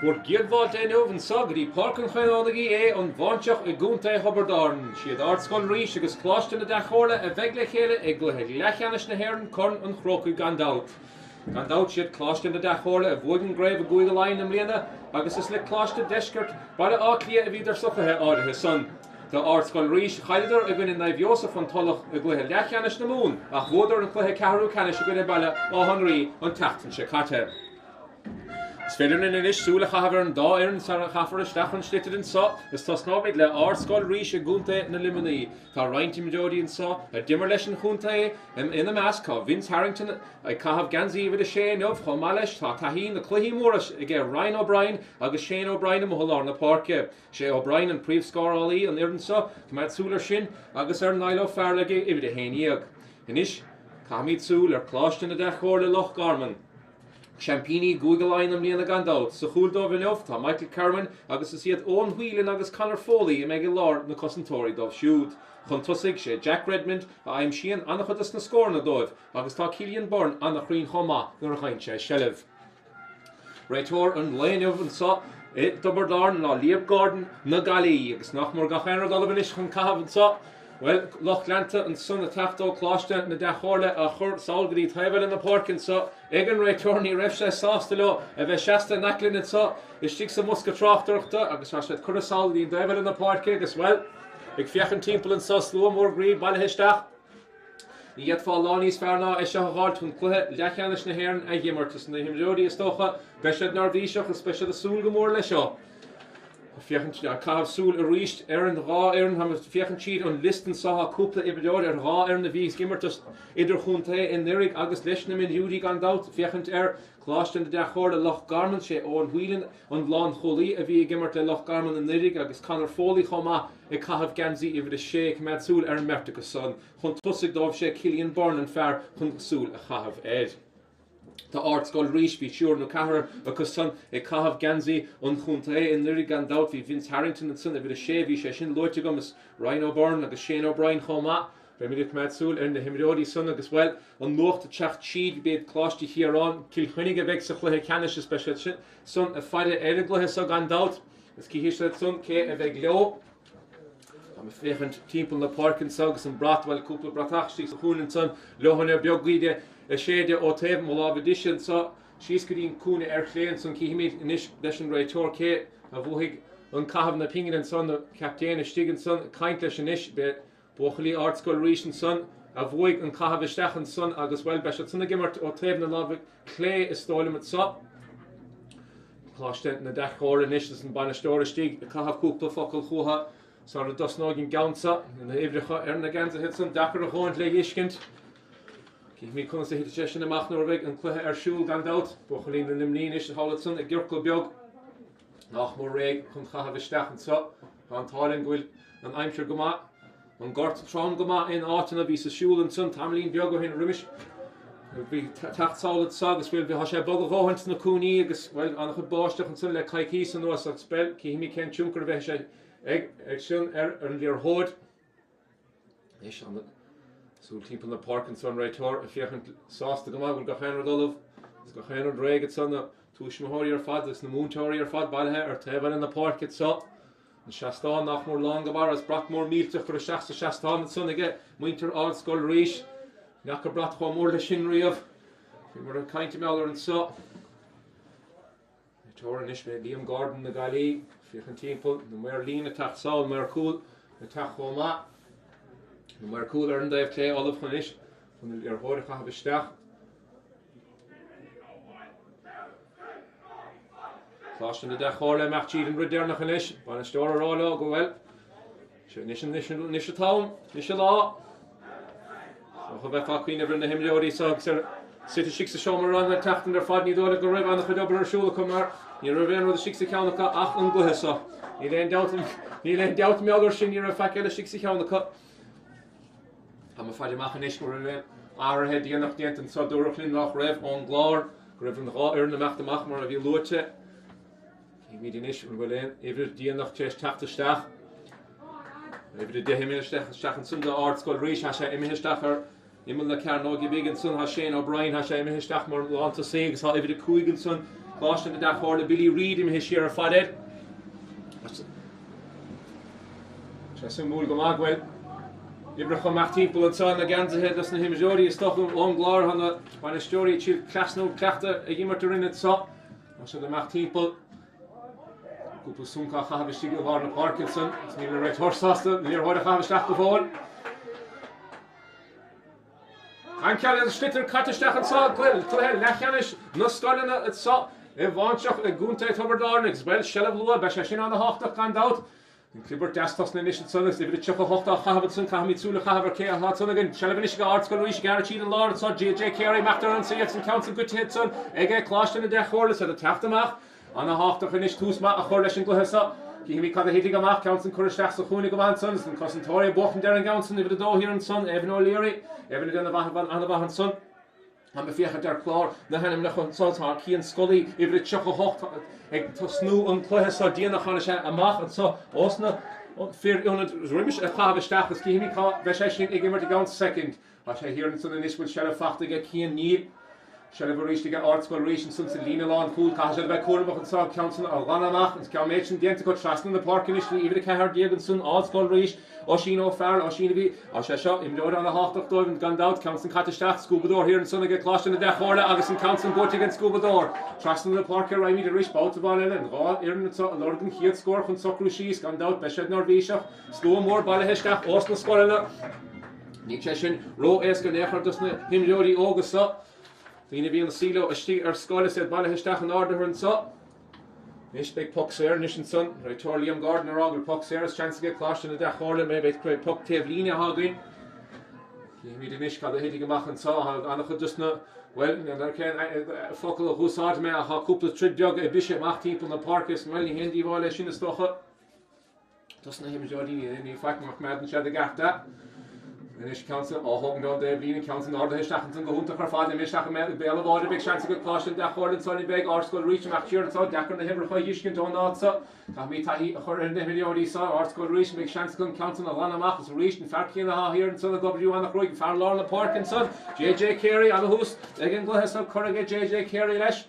Bord Giedvad Denov and Sagri, Pháirc and Chanónaigh an Bháinseach Untitled Chapter. She had Ardscoil Rís agus Coláiste na Dea-Chomhairle Leathcheannais Leathcheannais na hÉireann Corn and Chrócaigh Gandát. Gandát she had Coláiste na Dea-Chomhairle Wogan Grave Coláiste am Líana agus is le Coláiste Deisceart by the Áclia a Bhíidir Suchathe Aodha his son. The Ardscoil Rís Chaidir a bhín in Naibh an Tullach Leathcheannais na Mún ach Bhódar an Cluiche Canis a bhín baile Áhanraí an Tachtain se Caite. Sfeidir in inis súla chahabhar an dá sa chafar stachan slitted in sa, is tasnábid le Ardscoil Rís Gunta na Limanaí. Tá Reinty Majodi in sa, a dimmer leis an Chunta in the mask ca Vince Harrington, I cahav ganzi with a Shane of Chomalish, tá Taheen the Cluiche Moorish, again Ryan O'Brien, agus Shane O'Brien and Mohalar na Pháirc. Shane O'Brien and Príomh Scar Ali and Irin sa, Kamat Súlar Shin, agus Nilo Pháirc i the Héiniag. Inis, Kamit Súl Coláiste na Dea-Chomhairle Loch Garman. Champini Guigalain am Líana Gandát, sa chúldó bhíneoh tá Michael Carman agus is iad ón Whelan agus Conor Foley I meige lár na cosantóirí dóibh siúd. Chun tusaigh sé Jack Redmond a aim sian anachchudas na scór na dóibh, agus tá Cillian Byrne annach Ríon Chomá nuair a chaint sé Shelliv. Réitor an léineh an sa Dubardarn ná Liam Gordon na GAA agus nach mór gachéanra galibhanis chun cahabh an sa. Well, Loch Lanta and son of Tachtó Coláiste na Dea-Chomhairle a chur Salgrí Thaibhil in the Pháirc and so Egan Réitorní Refse Sástalo a bheith Shasta Naclin and so is stig sa Musca Tráichtaire agus has cur Salgrí Thaibhil in the Pháirc agus well ag fiachan timppel in so slú mór grí bailhisteach Ní iad fá lánís fearná is se háil tún Cluiche Leathcheannais na hÉireann a dhimartas na himróí is tócha beisiad Nardíiseach is beisiad a súl go mór lei seo. Fiachan cahabh súl a ríist an rá ha fiachan siad an listan sa cúpla ibidóir rá na bhís gimartas idir chunta in Nirig agus leis na min Júdí Gandát fiachant Coláiste na Dea-Chomhairle Loch Garman sé ón Whelan an lán cholí a bhí gimart le Loch Garman in Nirig agus Conor Foley chomá I cahabh ganzi I bhid a sé cumad súl an mertachas son chun tusaigh dóibh sé Cillian Byrne an fear chun súl a chahabh éid. Tá Ardscoil Rís bhí siúr nó cahar agus son ag cahabh ganzi an chunta in Nirig Gandát bhí Vince Harrington an son a bhid a sé bhí sé sin loite gomas Ryan O'Byrne agus Shane O'Brien chomá Bei mid cumad súl ar na himróí son agus well an nuachta teacht siad bead Coláiste hÉireann Kilchuinnig a bheith sa Chluiche is speisial son a fáide ar a gluthe sa Gandát is cíhis le son cé a bheith leo am a féchant timppel na Pháirc an sagus an bratwell cúpla bratachstí sa chúnan son lehanna beagghide a séide ó taobh mo lábhadisian sa síos go dtíon cúna ar chléan son cíimiid inis leis an réitor cé a bhuaigh an cahabh na pingin an son na captéan a stigan son caint leis an isis be Bochalí Ardscoil Rís an son a bhuaigh an cahabh isteach an son agus well beisiad sanna gimmart ó taobh na lábhah clé is stálim at sa. Coláiste na Dea-Chomhairle inis is an banistóir stig a cahabh cúpla focail chuatha sa a dosnágin gaunsa na éibhreacha ar na gansa hit son dachar a cháint le iscint. Cíh mí chun sa hit sé sin amach nóir bheith an cluiche ar siúl Gandát Bochalí na limnín is hála son a ggheorcail beag nach mór réig chun cahabh isteach an sa an táilin gohfuil an aimseir gomá an gort trám gomá in áitina bhí sa siúl an son tamlín beag ó hin rimis bhí tachtsála sa agus bhfuil bhí sé bag a bháhaint na cúnaí agus bhfuil annach chud báisteach an son le caiicí san nuas a spell cíh mí cén tiúcar bheith sé ag sin ar an bhíor hóid is an súl timppel na Pháirc an son réitor a fiachan sásta gomá bhfuil gachéanra dulmh is gachéanra réigad son na túismóirí ar fad is na múntóirí ar fad bailthe ar taobh in na Pháirc sa an seachtán nach mór lang gobar as brat mór mílteach gur a seachtán an son aige muintear Ardscoil Rís nach go brat chum mór le sin riamh bhí mar an cainte meallar an sa Réitor an isme Liam Gordon na GAA fiachan timppel na mar lína tachtsáil mar cúil na teach chomá na mar cúil ar an daobh clé olaf chun is chun ar thóir chahabh isteach Coláiste na Dea-Chomhairle meach siad an rudearnach an isis banistóir arála go bhfuil sé níos a tám níos a lá chu bheith facuoine bhar na himróí sa Sita six seomar an na teachtain ar fad ní dóla go raibh annach chud obair arsúla chumar ní ra bhéan rud a six ceannacha ach an gluthe sa ní léon dealt meallar sin ní ra feiceile six ceannacha Tá má fáidir amach an isis go raibh áirithe díanach déant an sa dúrachlín nach raibh ón gláir go raibh an rá ar na meachta amach mar a bhí luaite mí inis an bhfuil éidir díanach tééis teachtasteach éidir de himisteach an sun de Ardscoil Rís ha sé imimisteach ar imime le cearnági big an sun ha Shane O'Brien ha sé imimisteach mar láanta ségus ha éidir cuaig an sun Coláiste na dachorla Billy Reid im his share faded. Just mul go magwel. Ibrahim Mac people and son again to head us na himjori is toch on glár han a story chill class no Tráichtaire a gimmer in it so. So the Mac people Cúpla súnca chahabistí go bhar na Parkinson, ní le réit thursasta, níor háid a chahabisteach go bháil. An ceall a slitar catisteach an sá Cluiche Leathcheannais na Scoilena it sá Bháinseach a Untitled Chapter well shelf lua be sé sin an na háchtach gan dát. An clibber destas na initial sunnas, if it chuck a hochtach chahabitson, chahamitsula chahabar kea hatson again, shelvinish Ardscoil Rís, guaranteed and Lord, saw J.J. Carey, Mactor and CX and Council good hits on, Ege Coláiste in the Dea-Chomhairle, said the Tráichtaire an a háchtach finish túsma a chóir leis an Cluiche. He cad a hitting a Mac, Council Coláiste a Chanónaigh go sons, and Cosantoria bochum der an Council, if the door here and son, Evan O'Leary, Evan in the Vahan son. Am be fiach der klár na hannim nach an Satharn Cian Scully if it chuck a hocht ag to snú an Cluiche sa díana chana sé amach and so osna fear unit rimish a chahabistach is cihimi ka ve sé sin ag immer the gan second a sé here in sun in this will shell fachtige Cian níl shell richtige Ardscoil Rís and sun Lina lawn cool ka sé be cool and so council a ganamach and ka mention the go trust in the park initially even the car diag sun Ardscoil Rís Oshino Pháirc, Oshino vi, Oshasha, im Lord on the Hochtach Dove and gone out, Council Catisteach, Scuba here in Sonnig Coláiste in the Dea-Chomhairle, Agus in Council Boat against Scuba Trust in the Park here, I meet a rich boat of all and Raw, HÉireann, Lord and Heat score from Chrúcaigh, gone out, Beshed Norvishach, Slow more, Bháinseach, Osna Scoilena, Nicheshin, Ro Eska Nechar, Dusna, him Jody Augusta, Vina Vian Silo, a Stieg Scholar said Bháinseach and Aodha and so. Nish big puck here, Nish and son, right, Liam Gardner, Ogre puck here, chance to get Coláiste in the Dea-Chomhairle, maybe it's great puck Tavlina Hagin. He made a Nish called the hitting and saw, and I could just know, well, and there can Focal who's hard me, a couple of trip jug, a bishop, Mac people in the park is smelling handy violation is doch. Doesn't him Jody, in fact, Mac shed the gap that. Nish Council, all holding down the Vina Council, Aodha HÉireann and go home to her father, Mishach and Bale of Aodha, big chance to get Coláiste in the Dea-Chomhairle and Sonny Beg, Ardscoil Rís, and Macture and so, Dakar and the Himmer, Yishkin, Don Natsa, Kamitahi, her in the video, saw Ardscoil Rís, big chance to go Council of Lanamach, so Rís and Pháirc in the Ha here and Son of W on the Chrócaigh, Pháirc Lorna Park and Son, J.J. Carey, on the host, again, go ahead, so Chrócaigh, J.J. Carey, Lesh.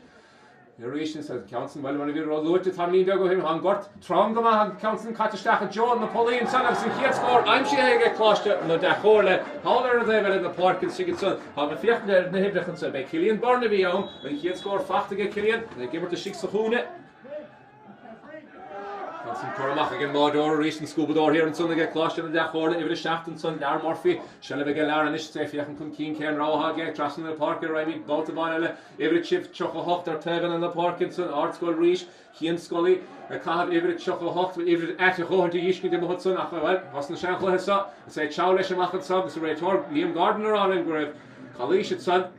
HÉireann said Council, well, when we roll out to family, they go him, Hangort, Trongama, Council, Catisteach, John, Napoleon, Son of Sin score, I'm sure I get Coláiste in the Dea-Chomhairle, how are they in the park and Sigurd Son, how the Fiach there in the Hibbrich and said, by Killian Barnaby, when he had scored, Fach to get Killian, they give her the Six of Hune. Council Cormac again, Mordor, Rís and Scuba here and Son, they get Coláiste in the Dea-Chomhairle, every shaft and Son, Dar Murphy, Shelly get Lara, Nish, say, Fiach and Kun Keen, Ken, Rauha, get Trust in the park, I mean, Baltavana, every chip, Chuckle Hocht, or Tevin in the park and Son, Ardscoil Rís, Cian Scully, a cab every Chuckle Hocht, every at a hole to Yishkin, the Hudson, after well, Hosna Shankle has saw, say, Chowlish and Machan Sub, it's a Raytor, Liam Gardner on in Grave, Coláiste Son.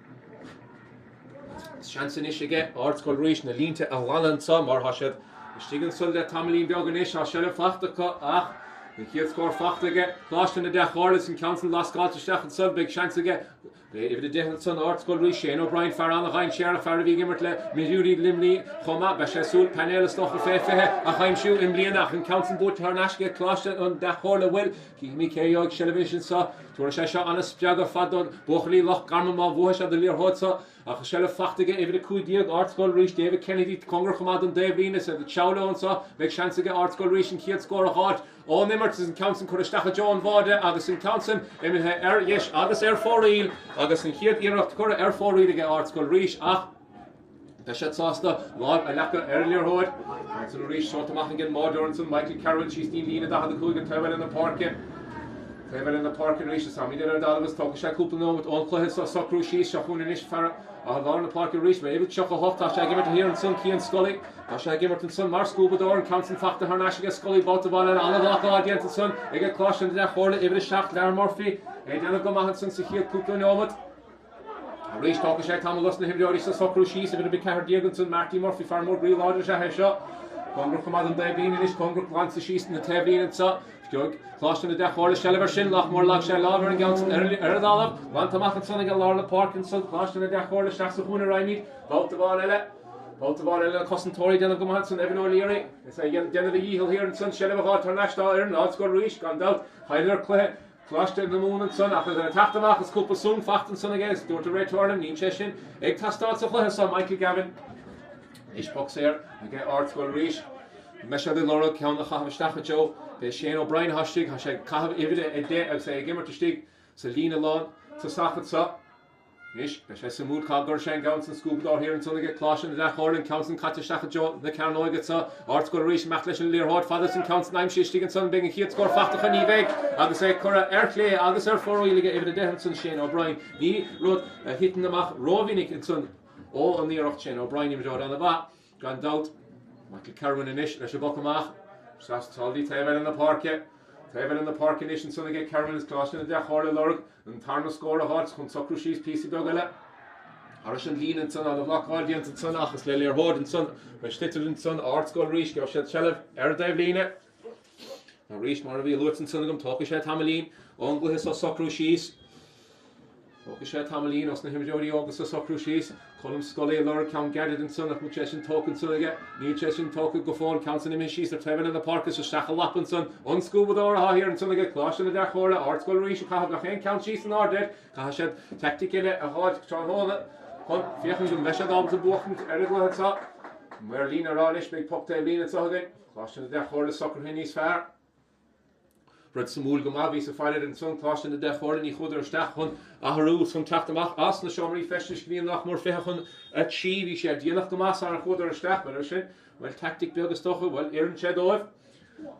Chancenish again, Ardscoil Rís, Nalinta, a Wallan Sum, or Hashad. Stiegen soll der Tamelin Björganish, a Shelle Fachtaka, ach, the Kiel score Fachtige, Coláiste in the Dea-Chomhairle, and Council last call to Stach and Sub, big chance again. If the different son Ardscoil Rís, Shane O'Brien, Farran, Ryan Sheriff, Farravi Gimmertle, Missouri, Limley, Choma, Beshesul, Panel, Stoff of Fefe, a Haim Shoe, Imblianach, and Council Boat, Harnashke, Coláiste, and Dea-Chomhairle will, Kimi Kayog, Shelevision saw, Torashesha, Anna Spjaga, Fadon, Bochli, Loch, Garmama, Vohasha, the Lear Hotsa, a Shelle Fachtige, every coup diag, Ardscoil Rís, David Kennedy, Congress Command, Dave Venus, and the Chowlo, and so, big chance to get Ardscoil Rís, and Kiel score a heart. All Nimmers in Council Coláiste John Vade, Agus in Council, yes, Agus for real, Agus in Kiel, Iraq Cora, for real, get Ardscoil Rís, ach. Beshet Sasta, Lord, Alaka, earlier hood, Council Rís, short to machen again, Maud Dornson, Michael Carroll, she's Lina, that had the Coog and Tevin in the park. Tevin in the park in Rís, Sammy did a Dallas, Tokasha Kupano with all Cluiche, so Chrúcaigh, Shachun and Ish Farah, Lorna Park in Rís, maybe Chuckle Hocht, Tasha Gimmerton here and Son Cian Scully, Tasha Gimmerton Son, Mar Scuba and Council Fachta Harnashke, Scully, Baltavana, and Aodha Audience and Son, they get Coláiste in the Dea-Chomhairle, every shaft, Lar Murphy, Dana Gomahan, Son, Sahir Kupano. Rís Tokasha, Tamalus, and Himjori, so Chrúcaigh, a bit of Car Diagonson, Marty Murphy, far more Green Lodge, Shahesha, Congress Command, Davin, and Ish, Congress Glance, the Sheast, and the Tevin, and so. Coláiste in the Dea-Chomhairle, Shelliver Shin, Lochmore, Loch Shell, Laver, and Gouncil, Erdalav, Vantamach and Son, and Lorna Park, and Son, Coláiste in the Dea-Chomhairle, Shachsahuna, Raimid, Baltavana, Cosantoria, Dana Gomahan, Evan O'Leary, it's again, Dana the Yehill here, and Son, Shelliver Hot, Tarnashta, HÉireann, Ardscoil Rís, gone out, Heiler Cluiche, Coláiste in the Moon and Son, after the Tachtamach, it's Cúpla Sún, Facht and Son again, it's Door to Ray Tornum, Nín Cheshin, Eg Tastat, so Cluiche, Michael Gavin. Is boxer, ag Ardscoil Rís. Meisiad I lorg ceann na chafh isteach Joe, be Shane O'Brien hastig, ha sé cafh ifide a de ag sé gimmer to stig, sa lína lán, sa sachat sa. Is, be sé sa múd cá gur sé gauns an scúbadár hÉireann son ag Coláiste na Dea-Chomhairle an council caite isteach Joe, na Chanónaigh sa, Ardscoil Rís meach leis an líorthóid fadas an council naim stig an son bing a chiad scór fachtach an íveig, agus é cura clé agus fóróilige ifide dehan son Shane O'Brien. Ní rud hitan amach róvinnig an son ó an níocht Shane O'Brien im Jordan an ba, gan doubt. Michael Carwin in ish, leis a boc amach. Sas taldi tevel in the park yet. Tevel in the park in ish and son again Carwin is Coláiste na Dea-Chomhairle lorg. And Tarna score a hearts, kun Soccer She's piece of dogale. Ardscoil Lean and son of the block audience and son achas Lilier Hord and son. Masita and son Ardscoil Rís, go shed Shelev, Line. Now Rís Marvi Lutz and son of them talk shed Hamelin. Ongle his Soccer She's. Talk shed Hamelin, os na him jodi August Soccer She's. Colm Scully lorg count gathered and son of Mucheshin token son again. Need Cheshin token go phone counts in she's the tevel in the park is a stachel lap and son. Unscoobador ha here and son again Coláiste na Dea-Chomhairle, Ardscoil Rís, have a count she's an order. Kahashed tactic in it, a hard Chanónaigh. Kon Fiechan gum Meshad on the bookend, Eric it's up. Merlina Radish, big pop tail lean it's again. Coláiste na Dea-Chomhairle soccer henny's fair. Brad Samúl Gamavi sa fáilir an son Coláiste na Dea-Chomhairle ní chuidir isteach chun athhrú son teachtamach as na seomraí festis gníon nach mór fechachan a tí bhí sé díanach gomas ar chuidir isteach mar sin well tactic beag stocha well hÉireann sé dóibh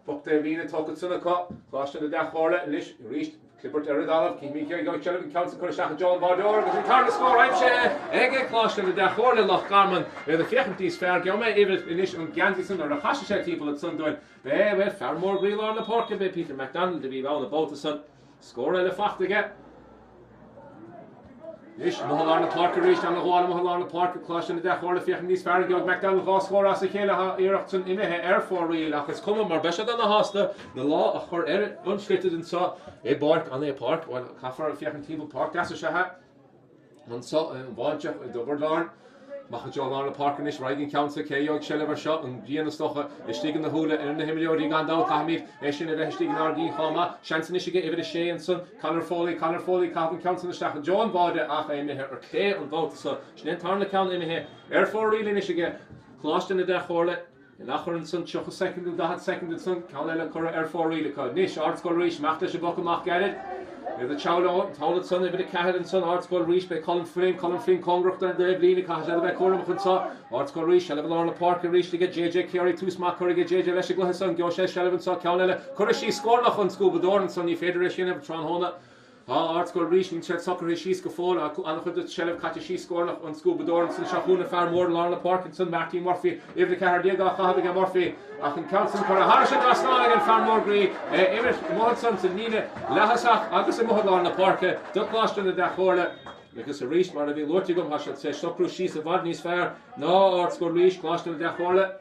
Fuck the Lina talking to the cop, Coláiste na Dea-Chomhairle, and Lish reached Clippert Eridalov, Kimi Kerry Go Chillick and Council Currashach John Bardor, because in Carla score, I'm sure, Ege Coláiste na Dea-Chomhairle Loch Garman, the Fiechentís Fair, Gilme, Ivet, Inish, and Gantison, or the Hashishet people at Sundoin, Be, far more Greel on the Park, Be Peter MacDonald to be on the boat to Sun, score a fact again. Ish, Mohalar na Park reached on the wall, Mohalar na Park, Coláiste na Dea-Chomhairle, Fiechentís Fair, Gilme MacDonald, Ross score as a Kayla, Ireachton, Imehe, Air for real, Achas Common, Marbesha than the Hosta, the law of her unschritted and saw a bark on a park, while Kafar Fiechentí Park, that's a Shahat, and saw Bháinseach, a double darn. Mach John on the park in this riding council, Chrócaigh Shelever shot, and Gian Stocha is sticking the hula in the Himmelio Gandal, Kahmid, Eshin of Estig Nargi, Hama, Shanson Ishigate, Evid Shay and Son, Connor Foley, Calvin Council, the Staff, John Bada, Acha, or Clay and Boat, so Shnentarn account in here, Air for real in Ishigate, Coláiste na Dea-Chomhairle, in Achar son, Chuch a second, and that second, and Son, Calella Cora Air for real, Nish, Ardscoil Rís, Machta Shabaka Mach Gadded. The child told son of the cat and son Ardscoil Rís by Colin Flynn, Congracht and the Evelina Cash by Corum and saw Ardscoil Rís, Shelevan on the park and reached to get JJ Carey, two smart Curry, JJ Leshigla, his son, Goshe Shelevan saw Calnella, Currishi scored off on Scubador and Sonny Federation of Tronhona. Ardscoil Rís and said soccer she's Gafol, and the Shelev Katashi scored off on Scubador and Son Shahuna Farm Warden on the park and Son Martin Murphy, if the Cardiaga Haviga Murphy, I can count some for a Harsh and Rasnalig and Farm Morgree, Emmet Monsons and Nina Lahasach, Agus and Mohadlar on the park, Duck Lost in the Dea-Chomhairle. Because a Rís mar a bhí Lortigum, I should say, Soccer she's a Vadney's fair, no Ardscoil Rís, Coláiste na Dea-Chomhairle.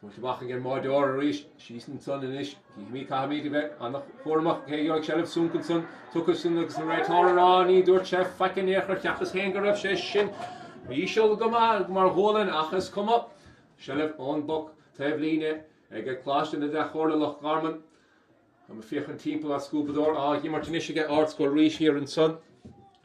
Multibach again more door Rís, she's in son and ish, he Kahmidi back, and the Hormach, Chrócaigh Shelev Sunkinson, took us in the right horror on, he door chef, fucking air, Chapter's hanger of Shin, we shall go mar holen, Achas come up, Shelev on book, Tevline, I get Coláiste na Dea-Chomhairle Loch Garman, I'm a Fiechan people at Scubador, he Martinish get Ardscoil Rís here in Son.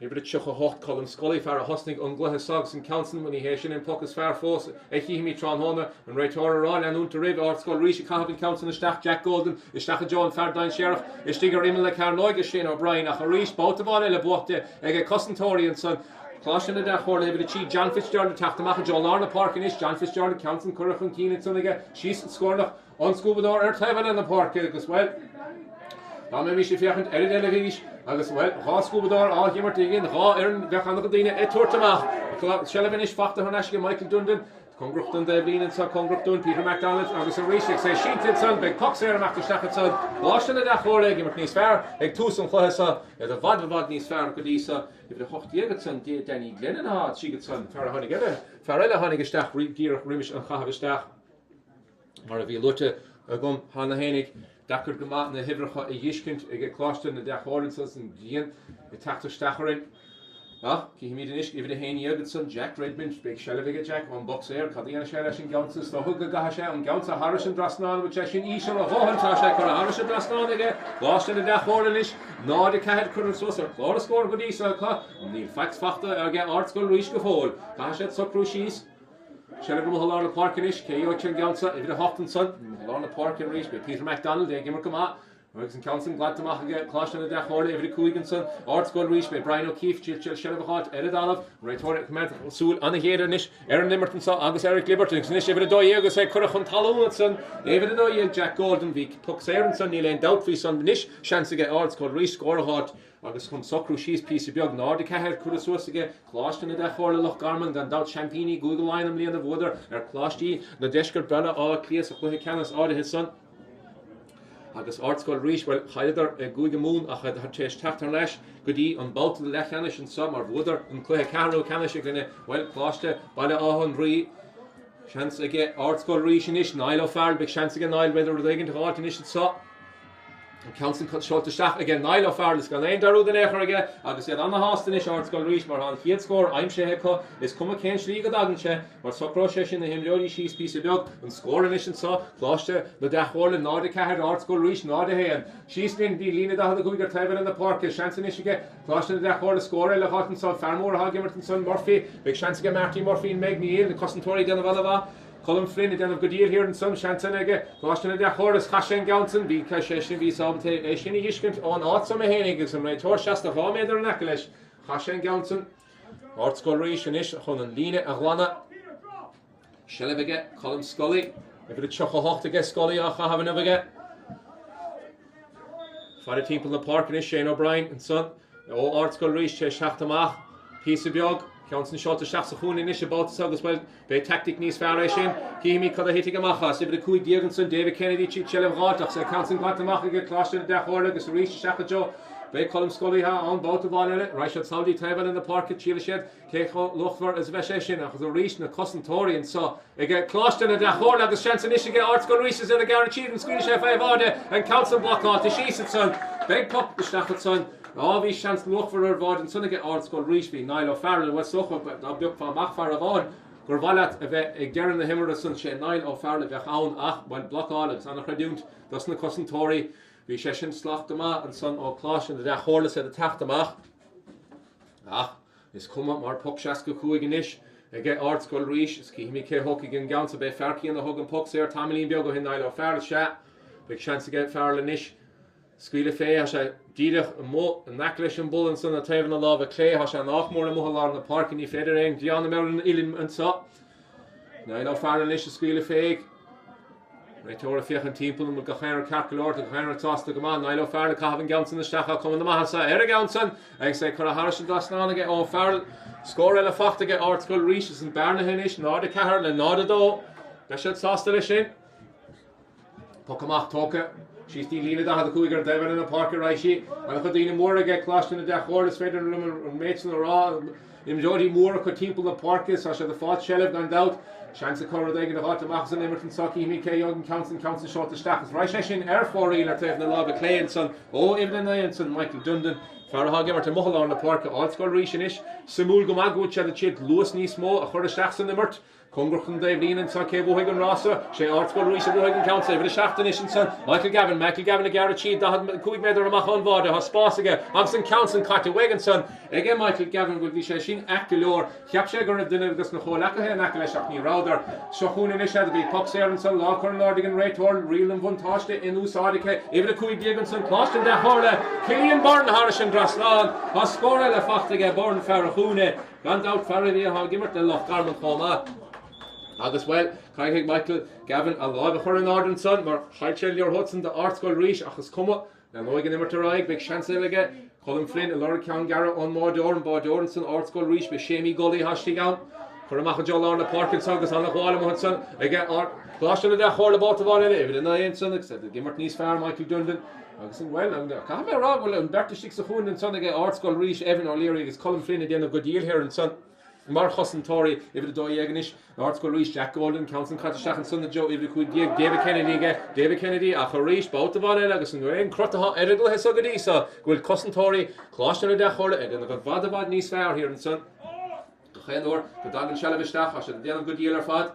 Even a chuch a hot column Scully for a hosting unglahe sogs and council when he heshin in pockets fair force a himi Tronhona and Reitor Ron and unto river Ardscoil Rís Cahabin council and Stach Jack Golden is Stach John Fardine Sheriff is Stiger Immel le Carnoig Shane O'Brien a Rís both of all ele bote a cousin Tory and son Coláiste na Dea-Chomhairle even the chief John Fitzgerald Tachtamach John Larna Park and is John Fitzgerald council Currach and Keen and son again she's scored on Scubador Earth in the park as well. Dan ben je veerend Eridalvish, agus well, Rá Scubador, all himmer tegen, Rá hÉireann vech an Dine, Tortamach. Shelevan is fachte Hanashke, Michael Dundon, Congracht and Evelina and Congracht Dun, Peter MacDonald, agus a Rís, say Sheeted son, big Cox here, Mac Stachet son, Coláiste na Dea-Chomhairle, Gimmer Nís Fair, Eg Tusum Chlohesa, the Vad Nís Fair, Codisa, if the Hocht Yegetson, Danny Glennon hard, she gets son, Farah Honigetta, Farella Honigestach, Gear, Rimish and Chahavestach, Maravi Lutte, Agum, Hanna Henig. Dakar gemaakt na hivracha a yishkint ag Coláiste na Dea-Chomhairle and Gian a tachta Satharn. Ki himid inish even a Haney Edson Jack Redmond big Sheleviga Jack on box air Cadiana Shelesh and Gaunsas the Hugga Gahasha and Gaunsa Harrison Drasnan which Eshin Isha or Hohan Tasha Kora Harrison Drasnan again Coláiste na Dea-Chomhairle ish no the Cahed Curran Sosa Clara score good Isa and Neil Fax Fachta again Ardscoil Rís Gafol Gahasha Soccer She's Shall go Hallar na Park in Ish, K.O. Gansa, if the Houghton son, Hallar na Park in Rís, Peter MacDonald, they give her come out. Works Council, glad to make a Coláiste na Dea-Chomhairle, every Coláiste son, Ardscoil Rís, by Brian O'Keefe, Jill Shellabhart, Eridalov, Rhetoric Command, Soul, Anna hÉireann, Aaron Nimmerton, Agus Eric Liberton, Nish, every day, Agus, Currachon Talon, son, David and Jack Golden, Week, Puck Aaron, son, Neil and Doubtfree, son, Nish, chance to get Ardscoil Rís, score hard. Agus chun socrú síos píosa beag náda ceithir cúra suasaige Coláiste na Dea-Chomhairle Loch Garman gan dát champíní Google line am líana bhódar Coláiste na deisceart brela Cluiche a Chrócaigh Aodha his son. Agus Ardscoil Rís well chaidir Guige mún a chad hat Tráichtaire leis go dtí an báta Leathcheannais an sam ar bhódar an Chrócaigh Ceannais gine well Coláiste baile áhan rí chance aige Ardscoil Rís in ish Niall O'Farrell big chance aige Niall whether the again to halt in ish sa Council cut short to staff again. Niall O'Farrell is going to end the necher again. Agus yet on the hostage Ardscoil Rís mar han head score. I'm Sheheko is come a Ken Shliga Dagenche. Mar Socro session the him Jody she's piece of dog and score in ish saw. Coláiste the Dea-Chomhairle Náda Cahir Ardscoil Rís Náda HÉireann. She's been the Lena da the Guigar Table in the park. Is chance in ish again. Coláiste the Dea-Chomhairle score. Le Houghton saw Farmore Hagimerton son Murphy. Big chance again Marty Murphy and Meg Neil the Cossentori den of Aodha. Colin Flynn again of good year here in some Chanónaigh. Coláiste na Dea-Chomhairle Chashen Ganson. Be Casheshin be Sabate. Shini Yishkent on Artsome Hényig is some Tor Shasta Hame der Nakalish. Chashen Ganson. Ardscoil Rís and Ish on an Lina Aglana. Shellevige Colin Scully. If it Choco Hoch to get Scully, I have another get. Father people in the park and Ish Shane O'Brien and son. Oh Ardscoil Rís Tomás Mac. Piece of Biog. Council shot to Shachs of Hoon in Ish about the as well. By tactic Nice Faration. Kimi could have hit a machas. If the Cui Diergenson, David Kennedy, Chichelem Rotach, so Council got the Mach get Coláiste na Dea-Chomhairle, is reached Shachajo. By Colin Scully on both of all in it. Rashad Saudi table in the park at Chilished. Keiko Luchver as Veseshin. After the reach in the Cossentori and so. Again, Coláiste na Dea-Chomhairle, agus chance in Michigan, Ardscoil Rís is in the guaranteed and Swedish FA Aodha and Council block out the Sheesson. Big puck the Stachelson. All these chance to look for her vod and Sunday Ardscoil Rís be Niall O'Farrell West Suffolk but I'll book for Machfar of on. Gurvalat a Darren the Himmer son she Niall O'Farrell of Aon ach when block all it's on a credit doesn't the Cossentori we session slacht them and son or Coláiste na Dea-Chomhairle said the tacht them ach is come up more puck shaska Coiganish get Ardscoil Rís is Kimi K hockey again Gansa by Pháirc and the hug and pucks there Tamalin Biogo hin Niall O'Farrell shat big chance to get Farrell and Ish Scuile fé has a díadach mo Naklish and Bull and son a taven a lava clay has an achmore a muhallar in the park and he federing Diana Merlin Ilim and so. Niall O'Farrell Ish Scuile fé. Rhetoric fiach team and go Henry Carcolort and Henry toss to come on Niall O'Farrell Cavan Ganson the Stacha coming the Mahasa Ganson I say Cora Harrison Dasnana O'Farrell score a fact to get Ardscoil Rís and Barnahinish Náda Cahir and Náda do. That should sauce the lishin. Pokamach Toka. She's the Lena da the Guigar Devon in the park right she. And I could more get Coláiste na Dea-Chomhairle straight in the mates in the raw. In Jody Moore could people the park is so the fought Shellef gone out. Chance of Corridor in the hot to Max and Emerton Saki Mike Young Council short the staff. Right session air for reeler to the lava Clay and son. Oh Evelyn Nyanson Michael Dundon. Farah Gamer to Muhallar in the park Ardscoil Rís in Ish. Simul Gomagu Chad Chit Lewis Nismo a Corridor Stachs in the Mert. Congrachon Dave Lean and Sake Bohigan Rasa, She Ardscoil Rís a Bohigan Council, with a Shafton Ish and son, Michael Gavin a Garachid, that had Coig Meder a Machon Vada, has Spassiga, Hanson Council, Carter Wagon son, again Michael Gavin will be Shashin Actilor, Capshagar of Dinner, this Naholaka and Akileshakni Rouder, Shohun and Ish had to be Pox and son, Locker and Lordigan Raytor, Real and Von Toshte, in Usadike, even a Coig Diegenson, Coláiste na Dea-Chomhairle, Killian Barn Harris and Draslan, has scored a Fachtiga Born Farahune, Gant out Faraday, Hagimmert, the Loch Garman Homa. Agus well, Craig Michael Gavin a lot of her Northern son, mar Harchel your Hudson the Ardscoil Rís achas cuma, na Loigan immer to ride, big chance again. Colin Flynn, a Laura Count Garrett on more door and Bob Dornson, Ardscoil Rís, with Shamey Gully hashtag out. For a Machajol on the park and Songas on the Wallum Hudson, again Coláiste na Dea-Chomhairle about the one in it, and I ain't son except the Gimmert Nice Fair, Michael Dundon. I said, well, I'm there. Can't be wrong, well, Berta Shix of Hoon and son again, Ardscoil Rís, Evan O'Leary is Colin Flynn at the end of good deal here and son. Mar Cossentori, if the Dea-Chomhairle, Ardscoil Rís, Jack Golden, Council Catashach and son of Joe, if the could give David Kennedy, a Harish, both of all Agus and Rain, Crotaha, Eridle has a good so will Cossentori, Coláiste na Dea-Chomhairle, and the Vadavad Nice Fair here and son. Chenor, the Dagan Shalabistach, I should have done a good deal or fad.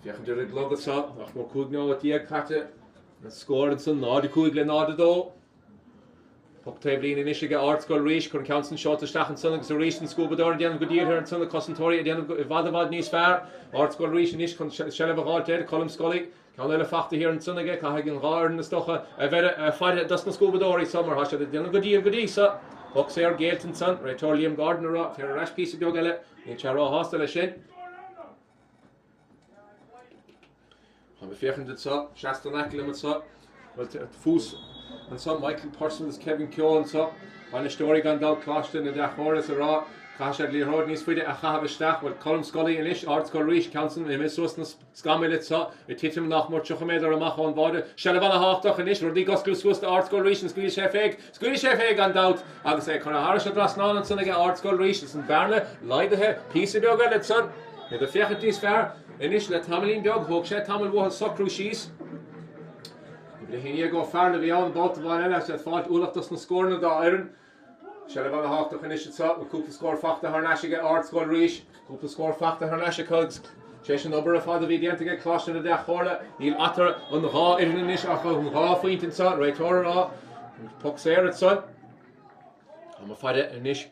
If you can do a glove of salt, I will cook now at the egg cut it. And score and son, now the cook Glenada do. Tablín in isige Ardscoil Rís chun council shot stachan son agus Rís an scúbador an go dír an son cosantóí an vad níos fear Ardscoil Rís in is chun sele bháil colm scolig can le fachta hir an sunige ca an gáir na stocha a bheit fáide dus na scúbadóí summer has déanana go dí sa Hog sé ar géaltan san réitor Liam Gardner ra ar ras pí beag eile ní te rá hásta le sin. Ha be féchan sa, 16 le sa, fús an sa Michael Parsons Kevin Keown sa, an na stóí gan dal Coláiste na Dea-Chomhairle rá, Caise líorthóid níos faide a chahabaisteach bhfuil colm scolaí in is Ardscoil Rís council i mis na scaméile sa i titim nach mór tuchaméidir amach an bháide se le bhana háach in is rudí goscail suasta Ardscoil Rís an scuil sé féig an dat agus é chuna háir se dras ná an sanna Ardscoil Rís is an berne leidethe pí beag eile san i do féchan tíos fear in is le tamlín beag thug sé tamil bhil socrú síos i híine go fear le bhí an báta bháin eile sé fáilt úlachtas na scórna dá hÉireann se le bhana háach in is sa cúpla scór fachta thnáisige Ardscoil Rís cúpla scór fachta thnáise chugs sé an obair a fád a bhí déantaige Coláiste na Dea-Chomhairle níl atar an rá idirna is a chu rá faointin sa réitor rá pug séad sa am faide in is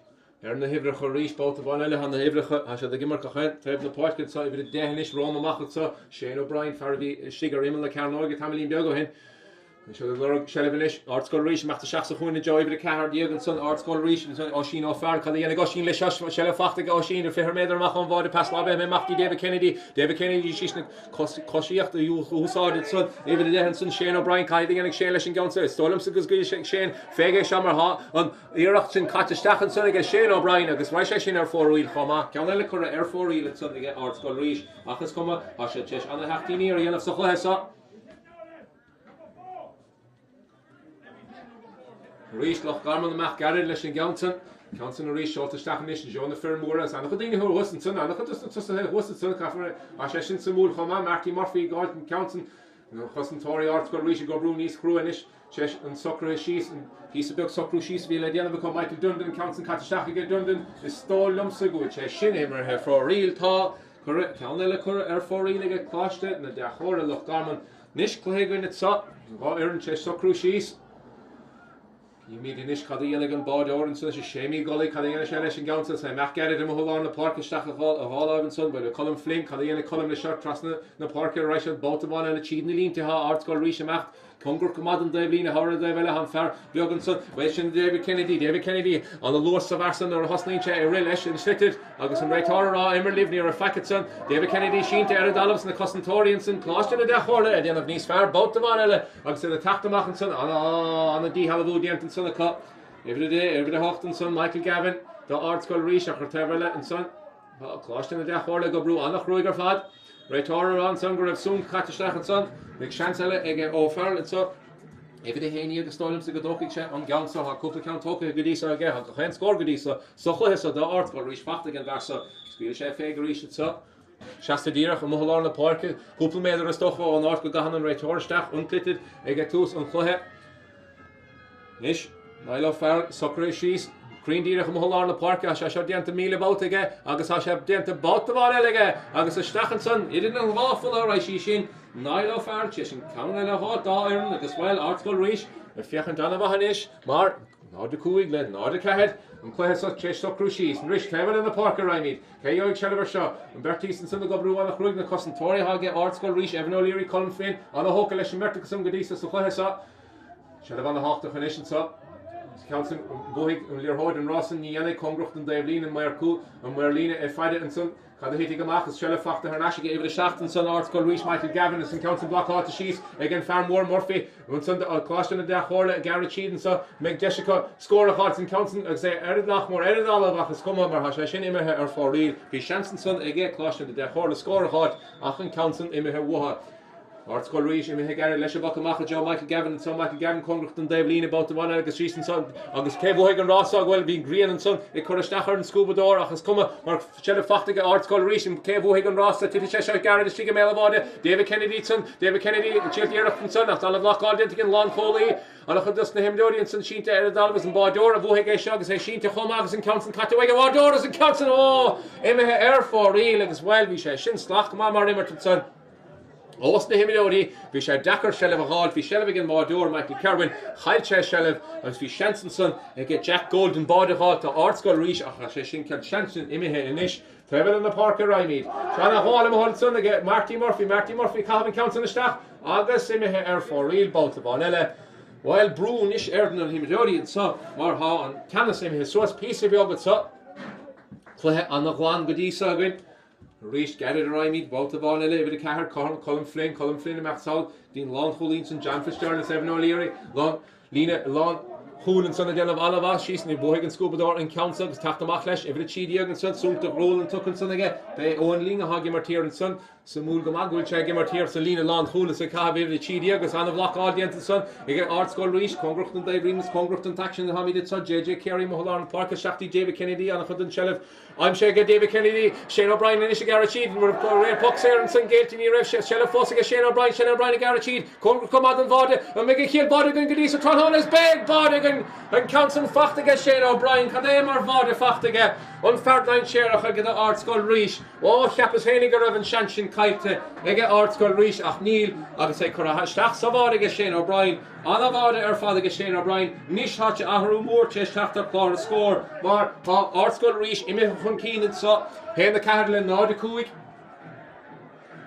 ar na hibrecha Rís báta bháin eile han na hibrecha a sé gimar cachan taobh na páircin sa i bhí déhanis Róm amachcha sa Shane O'Brien fear bhí sigar imime le Chanónaigh tamlín beag ó hin Shelvish, Ardscoil Rís, meachta seach sa chuúna joibh a cehar díag san Ardscoil Rís ó sin ó fear cad dhéana go sin le sele fachta ó sin ar fihar méidir amach an bháide pas labbe mé machtí David Kennedy sísna cosíocht a úsáid san éidir déhan san Shane O'Brien caiid dhéana sé leis an gansa stolam sa gus sé féige seamartha an iirecht sin cattaisteachchan san ige Shane O'Brien agus bhaid sé sin ar fóríil chomá ceanna le chur ar fóríil san ige Ardscoil Rís achas cuma a sé teis anna heachtaíní ar dhéanamh sa chluthesa Rís loch garman amach garid leis an gantan Council Rís seolta stachan is Joanna Firmúra as anach daine thu husan san anach husan san cafar a sé sin samúl chomá Marty Murphy gáil an council chosantóirí Ardscoil Rís go brú níos cruúis sé an socrú síos an hí beag socrú síos bhí le déanamh go Michael Dundon council cattaisteach ige Dundon is stó lumsa go sé sin imar he frá rialtá ceanna le chur ar fóríil ige Coláiste na Dea-Chomhairle loch garman níos cléigein it sa gá iarn sé socrú síos You meet in ish Cadíana an bád orrin sun sé sémi golí Cadíana sé leis an gansa sé meach gead am hóán na park isteach a há an sun, bud a colm flim Cadíana colm le seart trasna na park reis Baltimore na tína línta ha Ardscoil Rís amach Congur cumad an Dablín a hora Daveile han fear beag an sun bhil sin David Kennedy an the luas sa bharsan ar hosnainte a ri leis an slited agus an réitar rá immer liv ní ar a facet sun David Kennedy sínta ar dalams na cosantóirín sun Coláiste na Dea-Chomhairle a déanamh níos fear Baltimore eile agus a taachtamach an sun anna dí halbú déantan sun a cup every day hocht son Michael Gavin the Ardscoil Rís a chuirteile an son Coláiste na Dea-Chomhairle go brú annach roigar fad réitar an son go raibh sún cattaisteach an son nig seanile ige ó fearil an so every day héine agus stoilm sa go dóigh sé an gansa ha cúpla ceann tóca go dtí a ggé ha chen scór go dtí sa chluthas a dá Ardscoil Rís fachta an bhesa scuil sé fégur ríis sa Seasta díreach an mthláir na páirce cúpla méidir a stocha an áit go gahan an réitáiristeach unclited ige tús an chluthe Nis Nailo fear socrú síos Críndíireach am mthláir na páirce a sé déanta míle bátaige agus a sé déanta báta bhá eile agus a stachan san idir an bháfuil a raisi sin Nailo fear te sin ceanna le há dá éireann agus bhfuil Ardscoil Rís ar fiochan dana bhanis mar ná de cuaig le ná de cehead an chluithe sa té socrú síos an ris céhfuil in na páirce raimid cé dheoigh se lebar seo an bertísan san go brú annach ruig na cosantóirithe Ardscoil Rís Evan O'Leary colm fin anna hóca leis an mertachas an go dtí sa chluithe sa se le bhana háachta chunis sa Council buig an líorthóid an Rossan ní dhéana congrucht an Dablín an Maircú an Mairlína é feide an sun cad a héti goach is sele fachta thnáisige éidir seachtain san Ardscoil Rís Michael Gavin is an council blockáta síos ag an fear mór Murphy an sun Coláiste na Dea-Chomhairle a Garrett Sheehan sa meag Jessica scóraáid an council ag sé nach mór eiredálah achas cuma mar has sin imethe ar fóríil bhí seanan san ige Coláiste na Dea-Chomhairle scóraáid ach an council imethe watha Ardscoil Rís imime gar leis bach amach Joe Michael Gavin son Michael Gavin congrucht an Dablín about bhhaine agus rísan son agus céhhaig an rásá bhfuil bhín grian an son i chuirteachar an scúbadóir achas cuma mar sele fachtaige Ardscoil Rís an céhhaig an rásá tí sé gar is tí mé bháide David Kennedy an tíirtíach an son nach tal bhlááil dint an lán cholaí an chu dus na himdóí an san sínta ar dalgus an bádóir a bhuaigh é agus é sínta chumá agus an council cathaig a bhádóir as an council ó imethe ar fóríil agus bhfuil bhí sé sin slach má mar immer son Os na himimeóí bhí sé dechar sellh a háil, bhí sellh an máúir Michael Kerwin, chailte sellh agus bhí Shenson ag Jack Golden bádaá tá Ardscoil Rís a sé sin cead Shenson imithe inis. Trefil in na Pháirc Raimid. Trana hála a son ag Marty Murphy Calvin Council isteach agus imithe fóríl báta báile. While brún is hÉireann an himimeóí sa mar há an canas imithe suas písa bheogat sa. Cluiche an na gháin go dtí sa againn. Rís garid Raimid, báta báile le bhí cethir Colm Flynn meachtáil, dín lán cholín san Janfisteir na 7 O'Leary, lán Húlan sanna déanamh alabhá síos na buhaigh an scúbadóir an council agus taachtamach leis i bhí tíideag an son súnta rólan tucann san aige be óan lína há gimartíir an son sa múl go magúil sé gimartíir sa lína lán chúla sa cabh bhí tíideag agus anna bhlach ádianta son ige Ardscoil Rís congrucht an Daibrínas congrucht an taction na hamíid sa JJ Carey Mohalar an Pháirc seachtaí David Kennedy anna chud an sellh I'm sé go David Kennedy, Shane O'Brien in is Garachid, we're réir Poxer and St. Gailty ní raibh Shell Fossiga, Shane O'Brien a Garachid, come out and Vada, and make a kill Bodigan Gadisa, Tráichtaire big Bodigan, and Council Fachtiga, Shane O'Brien, Cadem or Vada Fachtiga, on Fairline Sherach, I get the Ardscoil Rís, oh, Chappus Heiniger and Shanshin Kaite, I get Ardscoil Rís, Ach Neil, I say Corahashtach, Savadiga, Shane O'Brien, Anavada Fadiga, Shane O'Brien, Nish Hatch, Ahru Moore, Cheshafter, Clara score, Mar, Ardscoil Rís, Imich von Keenan sa hen the Cahdle na de Cluiche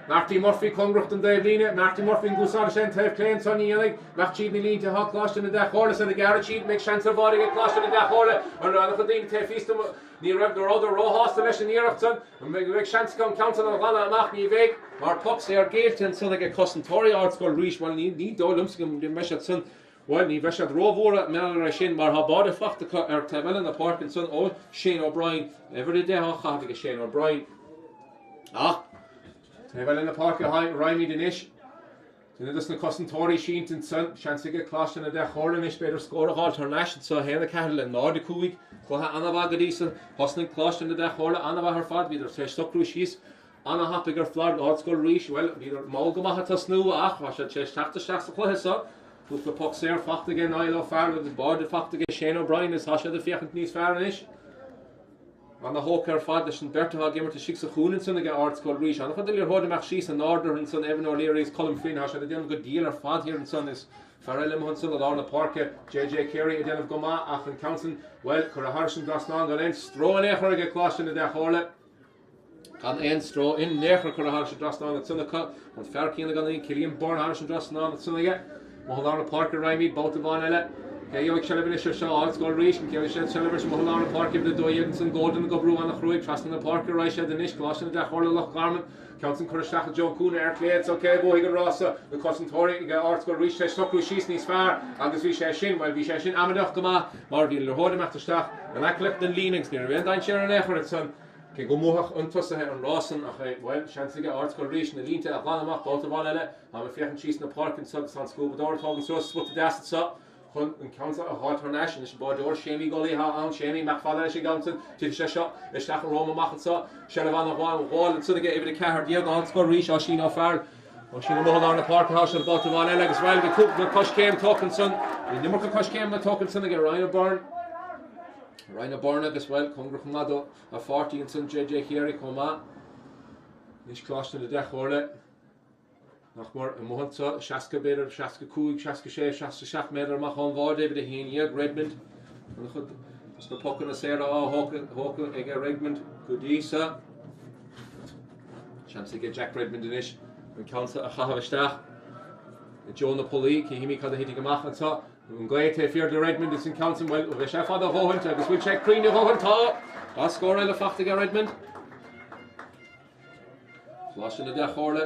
Marty Murphy congrucht an Daibhlíne Marty Murphy an Gúsáil sin taobh cléin Sonny Yannick Machtíad na línte há Coláiste na Dea-Chomhairle sa na Garachid make chance of Aodha Coláiste na Dea-Chomhairle an ranna chudín taobh fístam ní raibh go rád róhásta leis an íireacht san an make chance come council an ghanna amach ní bhéh mar Pox ar Gailtin san ag Cosantóirí Ardscoil Rís well ní dólamscum de meisiad san well, ní bheith siad rómhóra meallar sin mar ha báda fachta ar Trefil na Pháirc an son ó Shane O'Brien every day ha chadig Shane O'Brien Trefil na Pháirc Raimid in ish Dúnas na Cosantóirí sínt an son seansige Coláiste na Dea-Chomhairle is beidir scóraáil tarnáisiid sa héna Cahdle ná de Cluiche chutha anabhá go dísa hosna Coláiste na Dea-Chomhairle anabhá ar fad bhíidir sé stocrú síos anna hapigar flard Ardscoil Rís well bhíidir máil go maithe snú ach bha sé teachta seach sa chluithe sa Goed de Poxer fachtige Nailo Pháirc de bord fachtige Shane O'Brien is hasje de fiachent níos fearr is. An na hócar fad leis an bertha gimmer te sig sa chúnin san ige Ardscoil Rís. An chud lir hóda meach síos an order an san Evan O'Leary is Colm Flynn hasje de déanam go díal ar fad here an san is Farrell hon san ar na Pháirc JJ Carey a déanam go ma ach an council well chur a harsin glasná an ein stro an échar ige Coláiste na Dea-Chomhairle. Gan ein stro in nechar chur a harsin glasná an sunna cut an Pháirc gan in Killian Born harsin glasná an sunna ige. Mohalar na Pháirc Raimid báta báile Joig Shellever is Ardscoil Rís and Kerry Shed Shellever Mohalar na Pháirc the Doyens and Golden go brew an Chrócaigh trusting the Pháirc Raisha the Nish Coláiste na Dea-Chomhairle Loch Garman Council Currashach Joe Coon Air Clades okay Bohigan Rossa the Cosantóirí Ardscoil Rís Stockru Shees níos fearr agus bhí sé sin well bhí sé sin amadach go ma mar bhí le hóda meachtarsteach an aclipt den leanings near bhí dain sé an échar it son ke go moach untussathe an Rossan ach well seansige Ardscoil Rís na línte a ghanamach báta báile am fiachan síos na Pháirc an sub san scúbadóir tágan so sput dasat sa chun an council a hátarnáis is bádóir sémi golí ha an sémi meach fada sé gantan tí sé seo isteach an Róma machchan sa se le bhana bháil an sunige ibre cehar díag Ardscoil Rís á sin á fearr ó sin Mohalar na Pháirc há se báta báile agus bhil go cúp na coscéim tócan san nimmer go coscéim na tócan san ige Ryan Born agus well congruch nado a 40 and son JJ Carey koma Nish Coláiste na Dea-Chomhairle nach mar a mohanta Shaska beidir Shaska Cúig Shaska sé Shaska seach méidir mach an bhá David a héine Redmond an chud is na pocan na séra á hóca ige Redmond go dísa chance get Jack Redmond in ish an council a chahabh Joe na Polí ci himi cad a hiti gamach an sa an gléite fear de Redmond is in council well bhí sé fad a hóhaint agus bhfuil sé críne hóhantá a scóir eile fachtaige Redmond Coláiste na Dea-Chomhairle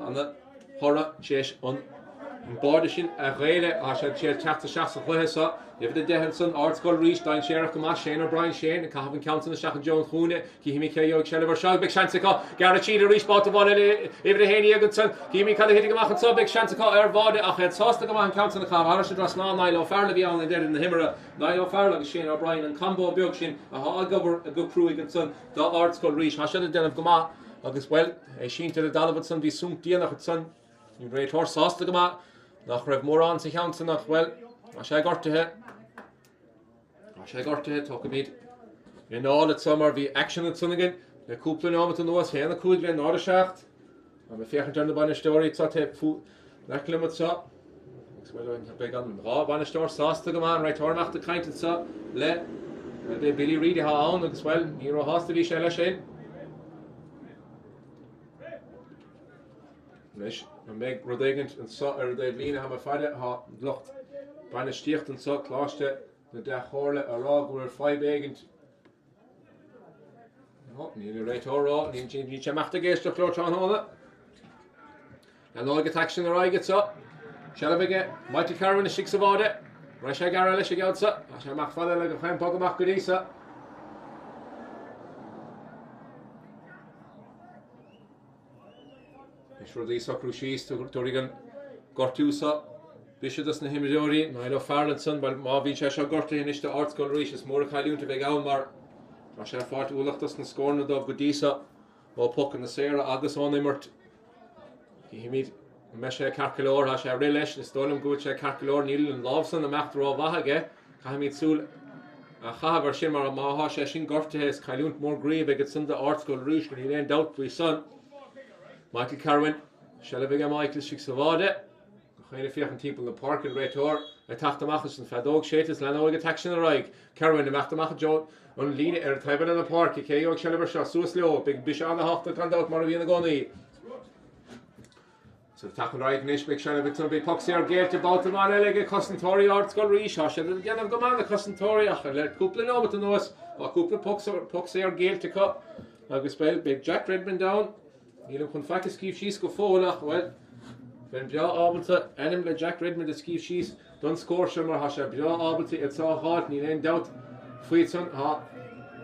anna thora séis an báda sin a réile a sé teachta seach sa chluithe sa if the dehan son Ardscoil Rís dain séireach go Shane O'Brien Shane and cahabh an council na seach an Joan Chúne ci himi Joig Shellever Shaw big chance ka Garachid a Rís báta báile if the héine agad son ci himi cad a hitting amach an so big chance ka ar báda ach het sásta go an council na cabh se dras ná Nailo Pháirle bhí an dead in the himara Nailo Pháirle agus Shane O'Brien an combo beag sin a há gobar a go Cruig an son da Ardscoil Rís ha se denmh go ma agus well sin te dalbad son bhí sunk díanach at son ní réit thor sásta go ma nach raibh mór an sa cheansa nach well a sé gortathe tóca míid in all it summer bhí action at son again le cúpla námat an nuas héna cúig le náda seacht am féchan an Bháinseach tá te fu lelim sa. Well be an rá Bháinseach sásta go man reitórnach de caiinte sa le de Billy Reid ha an agus well ní hásta bhí sé lei sin. Leis an méid rudéigent an sa de lína ha feide ha locht Bháinseach an sa Coláiste na Dea-Chomhairle a rá gur 5 éigent. Ní réitórá ní sé meachta géiste chlór Chanónaigh. An áige taxin a raige sa. Shelabige, Michael Carwin is 6 of Aodha. Rasha Garrel is Shigalsa. Asha Macfala like a Ham Pogamak Gudisa. Ishrodisa Crucis to Torigan Gortusa. Bishopus Nehimidori, Nilo Farlandson, but Marvin Cheshire Gorty and Ishta Ardscoil Rís is more Kaliun to Vegalmar. Rasha Fart Ulachtus and Scorn of Gudisa. While Puck and the Sarah Agus on them were. He meet. Meshe Carcalor has a relish, the Stolum Gucha Carcalor Neil and Lawson, the Macro Vahage, Kahamitsul, a Haver Shimmer, a Mahash, a Shingortes, Kailunt more grave, against the Ardscoil Rís, when he then doubt to his son, Michael Carwin, Shalaviga Michael Shiksavade, the HÉireann people in the park in Reitor, a Tachtamachus and Fadog Shatus, Lanoig action the Reich, Carwin, the Machtamach Joe, on Lina Air Taiwan in the park, Kayo Shalaver Shah, Suslo, Big Bishop on the Hoff, the Condout Maravina Goni. So the Tachn Reich Nish Big Shannon Victor Big Poxier Gate to Baltimore Elega Cossentori Ardscoil Rís Hasha again of Goman the Cossentori Ach let couple no but no us a couple Poxier Gate to cut Agus spell Big Jack Redmond down Neil kun fakis skief she's go forward well when Bia Abalta enim le Jack Redmond the skief she's done score shimmer Hasha Bia Abalta it's all hard Neil end doubt Fuitson ha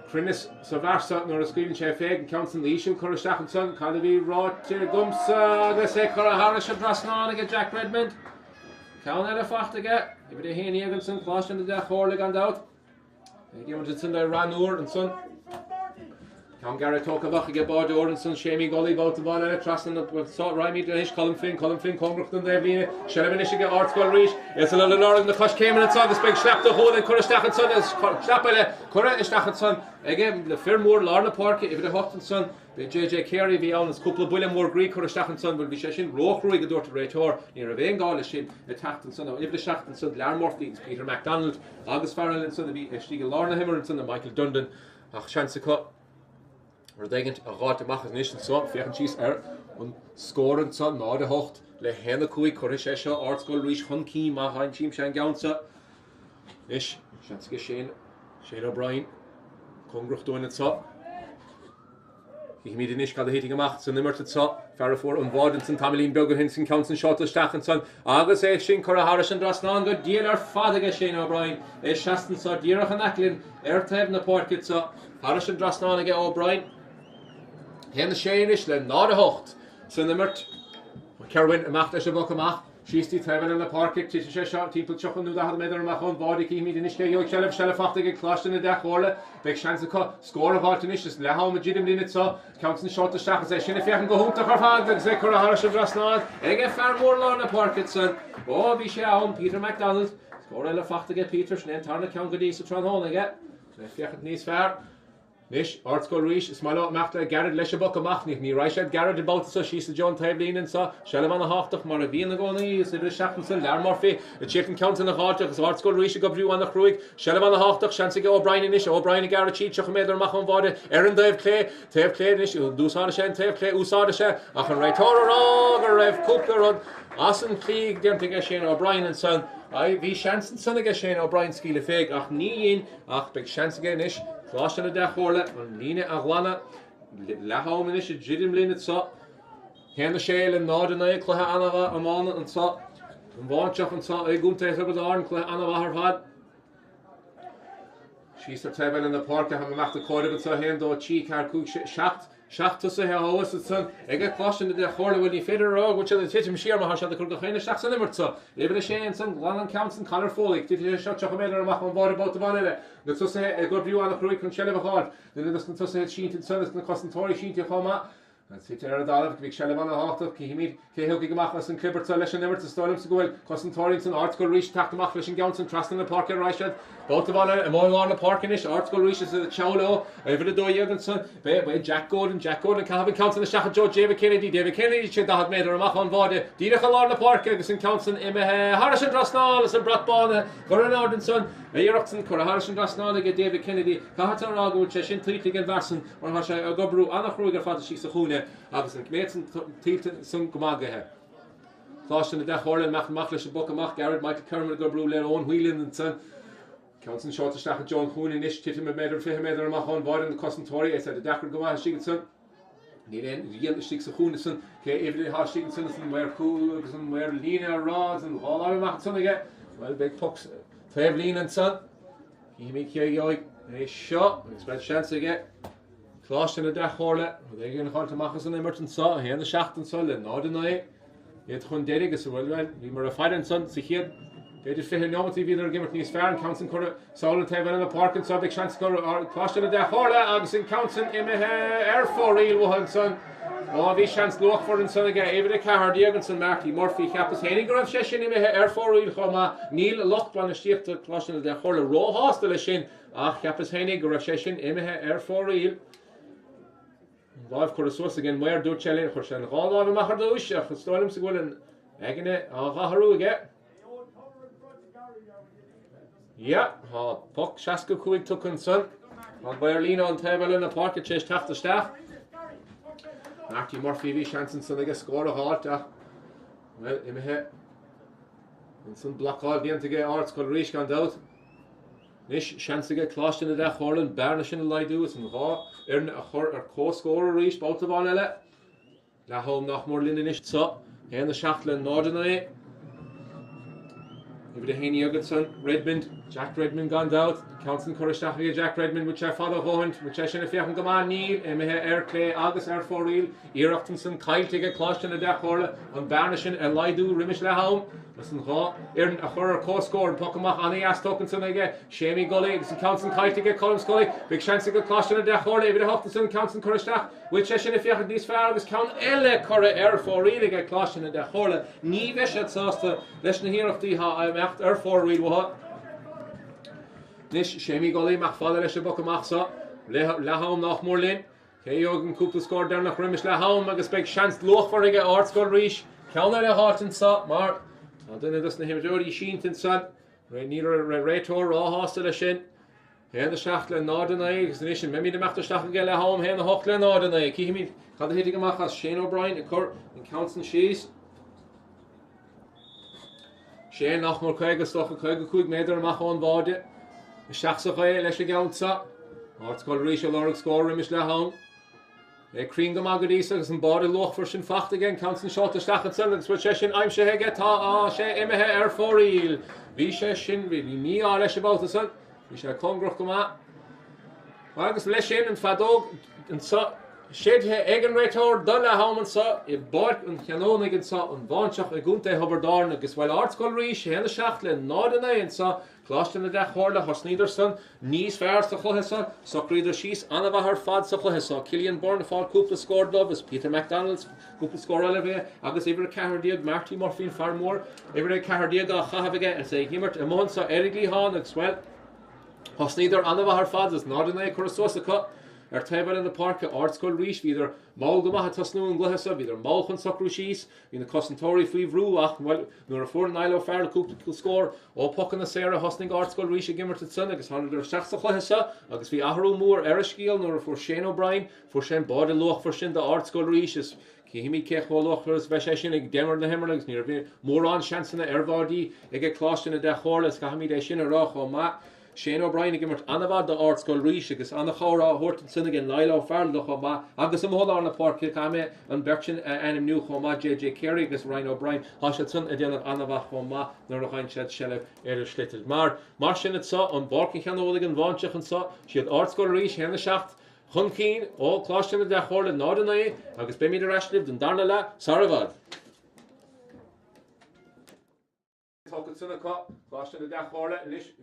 Crinnis Savarsa nor a screen chef egg and counts in the issue Coláiste and son Calavi Rot Gumsa the say Harris and Chanónaigh Jack Redmond Count at a fact again if they HÉireann Eganson Coláiste and the Dea-Chomhairle gone out they give it in the Ranur and son Count Garrett talk about get board Ordenson Shamey Gully about the ball and a trust and the sort Rimy Danish Colin Flynn Congrach and Devine Shelvin is get Ardscoil Rís it's a little Lord in the Cush came in and saw this big slap the hole and Coláiste and son is Slapele Coláiste and son again the Fairmore Lorna Park if the Houghton son the JJ Carey be on his couple of William Moore Greek Coláiste and son will be session Rochroy go door to Reitor near a vein Gaulish shin attacked and son if the Shaft and son Larmorthy Peter MacDonald August Farrell and son be Stiegel Lorna Himmer and son of Michael Dundon ach chance cut Rudéigent a ráte machchas níos an son féchan síos an scóran son ná de hocht le héna cuaig Coláiste seo Ardscoil Rís chun cí má hain tíim sé an gceannsa Nis seansaige Shane O'Brien Congrach doin an sa Bhí mí inis cad a héiting amach san nimmer sa Farrafor an bhád an san Tamilín Beaga hin san counts an shot stachan son agus é sin Harris and Drasnán go díal ar fadaige Shane O'Brien é seastan sa díarach an aclin taobh na pórcid sa Harris and Drasnán aige O'Brien Hen the Shanish le ná a hocht san nimmert Carwin amach leis a bok amach she's the Taiwan in the park to shot people chucking do that mother and machon body key me the nish yo Shellefachta get clashed in the Dea-Chomhairle big chance to score of alternatives le how majidim in it so counts and shot the stack and say shin if you can go home to her father the Zekor Harris of Drasnán get far more law in the park it's son oh be on Peter MacDonald score Shellefachta get Peter Snen Tarna count good is to Chanónaigh get if you can knees fair Nish, Ardscoil Rís, is mal machta Garrett leis a bok amach ní Raished Garrett about so she's the John Tablin and so Shelvan a haftach mar a vín go ní is the Shachtan san Larmorphy a chicken count in the heart of Ardscoil Rís go brew on the Crócaigh Shelvan a haftach chance go O'Brien nish O'Brien Garrett cheat choch meder mach on vade hÉireann Taobh Clay nish do sa shen Taobh Clay usá she ach an Reitor og rev cúpla rod asan clíg dem Shane O'Brien and son I vi chansen son ag Shane O'Brien skile feg ach ní ach big chance again nish Coláiste na Dea-Chomhairle an líne a ghlana lehaum is jidim líne sa Héna sé le nádanna cluthe anava amána an sa an Bháinseach an sa é gúntaith ar an cluthe anava har fad She's the Taiwan in the park have a the corridor so hen do chi car cook shacht to say how was it son I get Coláiste na Dea-Chomhairle when you feder rog which the titim sheer ma hasha the Chrócaigh shacht san nimmer so even a shane son Glan counts and color folic did you shot chocolate mach on board about the vanilla the so say a good view on the Crócaigh con Shelley hard then the so say sheet and son is the Cossentori sheet you come Sit Aodha, bhí se le bhana háta, cíimiid céthúí goach leis an clipperta leis an nimir sa stálim sa gohfuil Cosantóirí san Ardscoil Rís taachtamach leis an gceann trasna na Pháirc Ráisted. Bóta bhana a máin na Pháirc inis, Ardscoil Rís is a teolo, a bhfuil a dóiad san, be Jack Gordon, cahabh counts na Seach Joe David Kennedy sé dahad méidir amach an bháide. Díreach a lá na Pháirc agus an counts imethe Harrison Drasnáil is an bratbána, gur an Arden son, a dhéireachtan chur a Harrison Drasnáil ag David Kennedy, cahat an rágúil sé sin tríigh an bhesan, mar tha sé a gobrú annach rúig ar fada sí sa chúne, agus an cméid san gomagathe. Coláiste na Dea-Chomhairle mach leis a boc amach, Garrett Michael Kermel gobrú le ón huileann an son. Counts short to stack John Hoon in this titty meter for him either amach on board in the Cosantóirí. I said the Dakar go on Shigenson. Ní the sticks of Hoonison, every half Shigenson and wear cool and wear Lena rods and all our mac son again. Well, big pucks, Fav Lean and son. He make yoik, a shot, expect chance again. Coláiste na Dea-Chomhairle, they're going to call to Machas and Emerton saw here in the shaft and sol and Nordinai. Yet Hundedig is well, we were a fight and son, see here. They just fit no TV they're giving me fair and counts and color solid table in the park and so big chance color Coláiste na Dea-Chomhairle agus in counts in air for real one son. Oh, we chance look for and son again. Even the car Diogenson Marty Murphy Capas Henning Graf session in air for real Homa Neil Lockban shift to Coláiste na Dea-Chomhairle raw hostel shin. Ah Capas Henning Graf session in air for real. Live course again where do challenge for Shan Gala Mahar Dush Stolim Sigwillen Agane Gaharu again. Yeah, puck Shaska Kuig took on son. On Bayerlina on table in the park at chest half the staff. Marty Murphy V Shanson son again score a halt. Well, in hit. And some block all the end to get Ardscoil Rís gone out. Nish chance to get Coláiste na Dea-Chomhairle Barnish in the Lidu and Raw earn a co-scorer Rís both of on it. La home nach more linen ish so and the Shachtle Nordinai. If the Haney Juggetson, Redmond, Jack Redmond gone out, Counts in Coruscant Jack Redmond, which I follow Hohent, which I should have found come on Neil, Air Clay, August Air for real, Earachtonson, Kyle to get Coláiste na Dea-Chomhairle, on Barnishin, and Lidu, Rimish Lahome, listen, Earn a horror co-score, and Pocamach, Annie As Tokenson again, Shamey Gully, Counts in Kyle to get Colin Scully, big chance to get Coláiste na Dea-Chomhairle, David Hopkinson, Counts in Coruscant, which I should have found this far, was Count Elle Corra Air for real, get Coláiste na Dea-Chomhairle, Nivish at Sosta, listen here of the Air for real. Nish Shamey Gully Mach Father leis a boc amach sa Lahome nach Morlin Jorgen Cúpla score down nach Rimish Lahome agus big chance loch for ige Ardscoil Rís Ceanna le hátain sa mar dunne dus na himdóí síntin san neither rétor rá hásta le sin hen the Shachtle Nordinai agus nish mimi de machta Shachtle ge Lahome hen the Hochtle Nordinai Cíimiid cad hitig amach as Shane O'Brien a cur in Counts and Shees Shane nach mor Craig stoch a Craig Cuig méidir amach on báide Shachsach leis a gceann Ardscoil Rís a lorg score Rimish Lahome Crín go magadís agus an bád loch for sin facht again Counts and shot a stachan sin agus bfuil sé sin aim sé heige tá sé imethe ar fóríl Bhí sé sin bhí ní á leis a báta san Bhí sé congrach go má agus leis sin an fadóg an sa Séthe ag an réitor dul Lahome an sa I Pháirc an Chanónaigh an sa an Bháinseach a gúnta Hubbardán agus bhfuil Ardscoil Rís hen a Shachtle Nordinai an sa Coláiste na Dea-Chomhairle Hosníidir son níos fearr sa chluithe sa Socríidir síos anna bhar fad sa chluithe sa Cillian Byrne fáil cúpla scór dubh is Peter McDonald's cúpla scór eile bheith agus ibre cehardíag Marty Murphy Farmore ibre cehardíag a chahabhaige is é himmert a món sa Eriglí hán agus bhfuil Hosníidir anna bhar fad is Nordinai chuir cut table in the park at Ardscoil Rís either Malgama Tasnu and Glahesa, either Malchan Socrushis, in the Cosantóirí Fui Ruach, well, nor a 4 Nilo Fair Coop score, all Puck and the Sarah hosting Ardscoil Rís a gimmer to Sun, agus 100 Shachsa Glahesa, agus vi Aharu Moore, Erishkiel, nor for Shane O'Brien, for Shen Body Loch, for Shin the Ardscoil Rís is Kihimi Kech Wolochers, Veseshin, ag Demmer the Hemmerlings, near more on chance in the Ervardi, ag a Coláiste na Dea-Chomhairle, Skahami de Shin a Roch, or Ma. Shane O'Brien gimmert anavad the Ardscoil Rís agus anna chóra hortin sin again Lilo Farl do choma agus am hóla na Pháirc Came an Berchin anim new choma JJ Carey agus Ryan O'Brien hashat sin a déanamh anava choma nar a chain shed shellef slitted mar sin it sa an Pháirc Chanónaigh an Bháinseach an sa siad Ardscoil Rís hen a shaft chun cín ó Coláiste na Dea-Chomhairle Nordinai agus be mi de rashlib den darna le saravad Coláiste na Dea-Chomhairle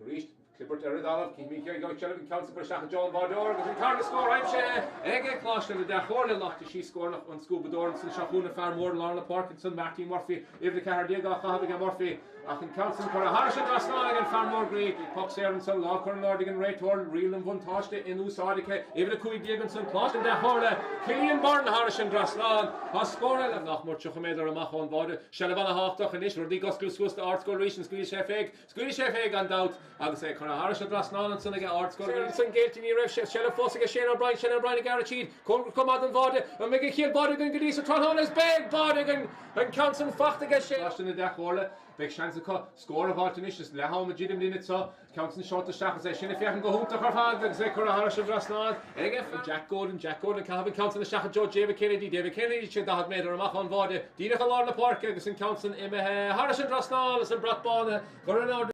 Rís Clippert Eridolf, Kimiki, go Chilton Council for Shaka John Vador, because in Carla score, I'm sure. Ege Closh and the Dea-Chomhairle locked she scored on Scuba Dorns and Shahuna Farm Ward, Lorna Parkinson, Martin Murphy, if the car Diego Chavigan Murphy, Achin Council for a Harrison Drasnag and Farmore Greek, Pucks Aaronson, Locker Nordigan, Ray Torn, Real and Von Toshte, Inu Sadike, even the Kui Diegonson, Closh and Dea-Chomhairle, Killian Barn, Harrison Drasnag, Hascorel, and Nachmur Chuchamed or Machon Vode, Shalabana Hawk and Ish, Rodriguez Cluiche, the Ardscoil Rís and Swedish FA and out. I would say Conor Harrison Drasnag and Son again Ardscoil Rís and Gailty near Ref, Shella Fossiga, Shane O'Brien and Garachid, come out and Vode, and make a kill Bodigan, Gadisa, Tronhona's big Bodigan, and Council Fachtiga Shane. Closh and the Dea-Chomhairle. Big chance to score of Altinish, Leha Majidim Linit so, Council short the Shach, say, Shin if you can go home to Carfag, and say Conor Harrison Drasnag, Jack Gordon, Calvin Council, the Shach, Joe David Kennedy, should have made a mach on Vode, Dina Lorna Park, and Council, Harrison Drasnag, and Bratbon, Coronado.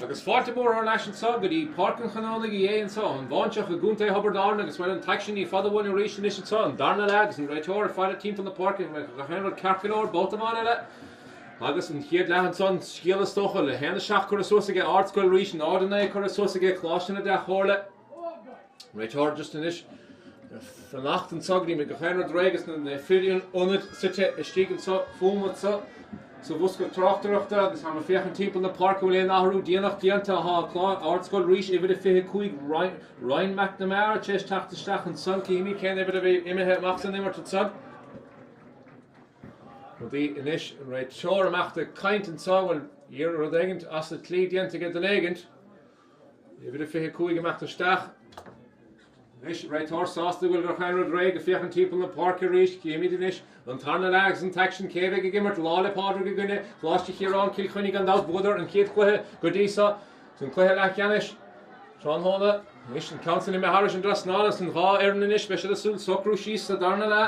agus fáilte mór ar leis an sag go dtí Pháirc an Chanónaigh é an sa an Bháinseach a gúnta Hobardarn agus bhfuil an taisin í fada bhain rééis is an sa an darna le agus an réiteoir fáile timp na Pháirc go chéanú cearcailóir bótamán eile agus an chéad lehan son scéala stocha le héna seach chu sosaige Ardscoil Rís an Aodha chu sosaige Coláiste na Dea-Chomhairle réiteoir just in is fan nacht an sagrí me go chéanú drégus na firiún onad site istí an sa fómad sa so bhs go Tráichtaire agus ha féchan timp na Pháirc le nachrú díanach díanta ha Ardscoil Rís idir fé chuig Ryan McNamara tes tachtasteach an son cíimi cén idir a bheith imethe machsan immer an son die inis right sure amachta kaint an sáil ar a dagant as a tlí dianta get an agant idir fé chuig amachta steach inis right sásta bhfuil go chéanú réig a féchan timp na Pháirc Rís cíimi inis an tarna legus an taction céveh go gimmert lála pádra go gunne chláiste hÉireann Kilchunnig an dás budar an chéad chluithe go dísa san chluithe Leathcheannais Chanónaigh inis an council me Harris an drasnálas an gá hÉireann inis be se asúl socrú síos a darna le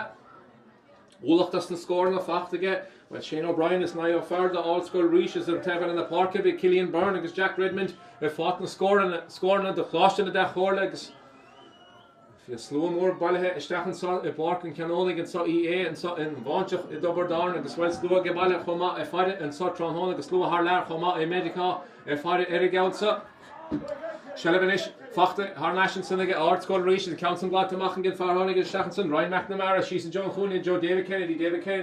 Úlachtas na scór na fachtaige, well Shane O'Brien is now offered the Ardscoil Rís is Tevin in the Pháirc by Cillian Byrne against Jack Redmond. They fought na scoring the Coláiste na Dea-Chomhairle agus If slow more bailthe isteach sa I Pháirc an Chanónaigh an sa EA and sa in Bháinseach I Dobardarn agus well slow ge bailthe chomá I fáide an sa Tránónaigh agus slow haar leir chomá I Medica I fáide hÉireann sa Shelevanis fachte haar nation sinnige Ardscoil Rís the council glad to machen get Farhonig and Stachenson Ryan McNamara she's John Cooney Joe David Kennedy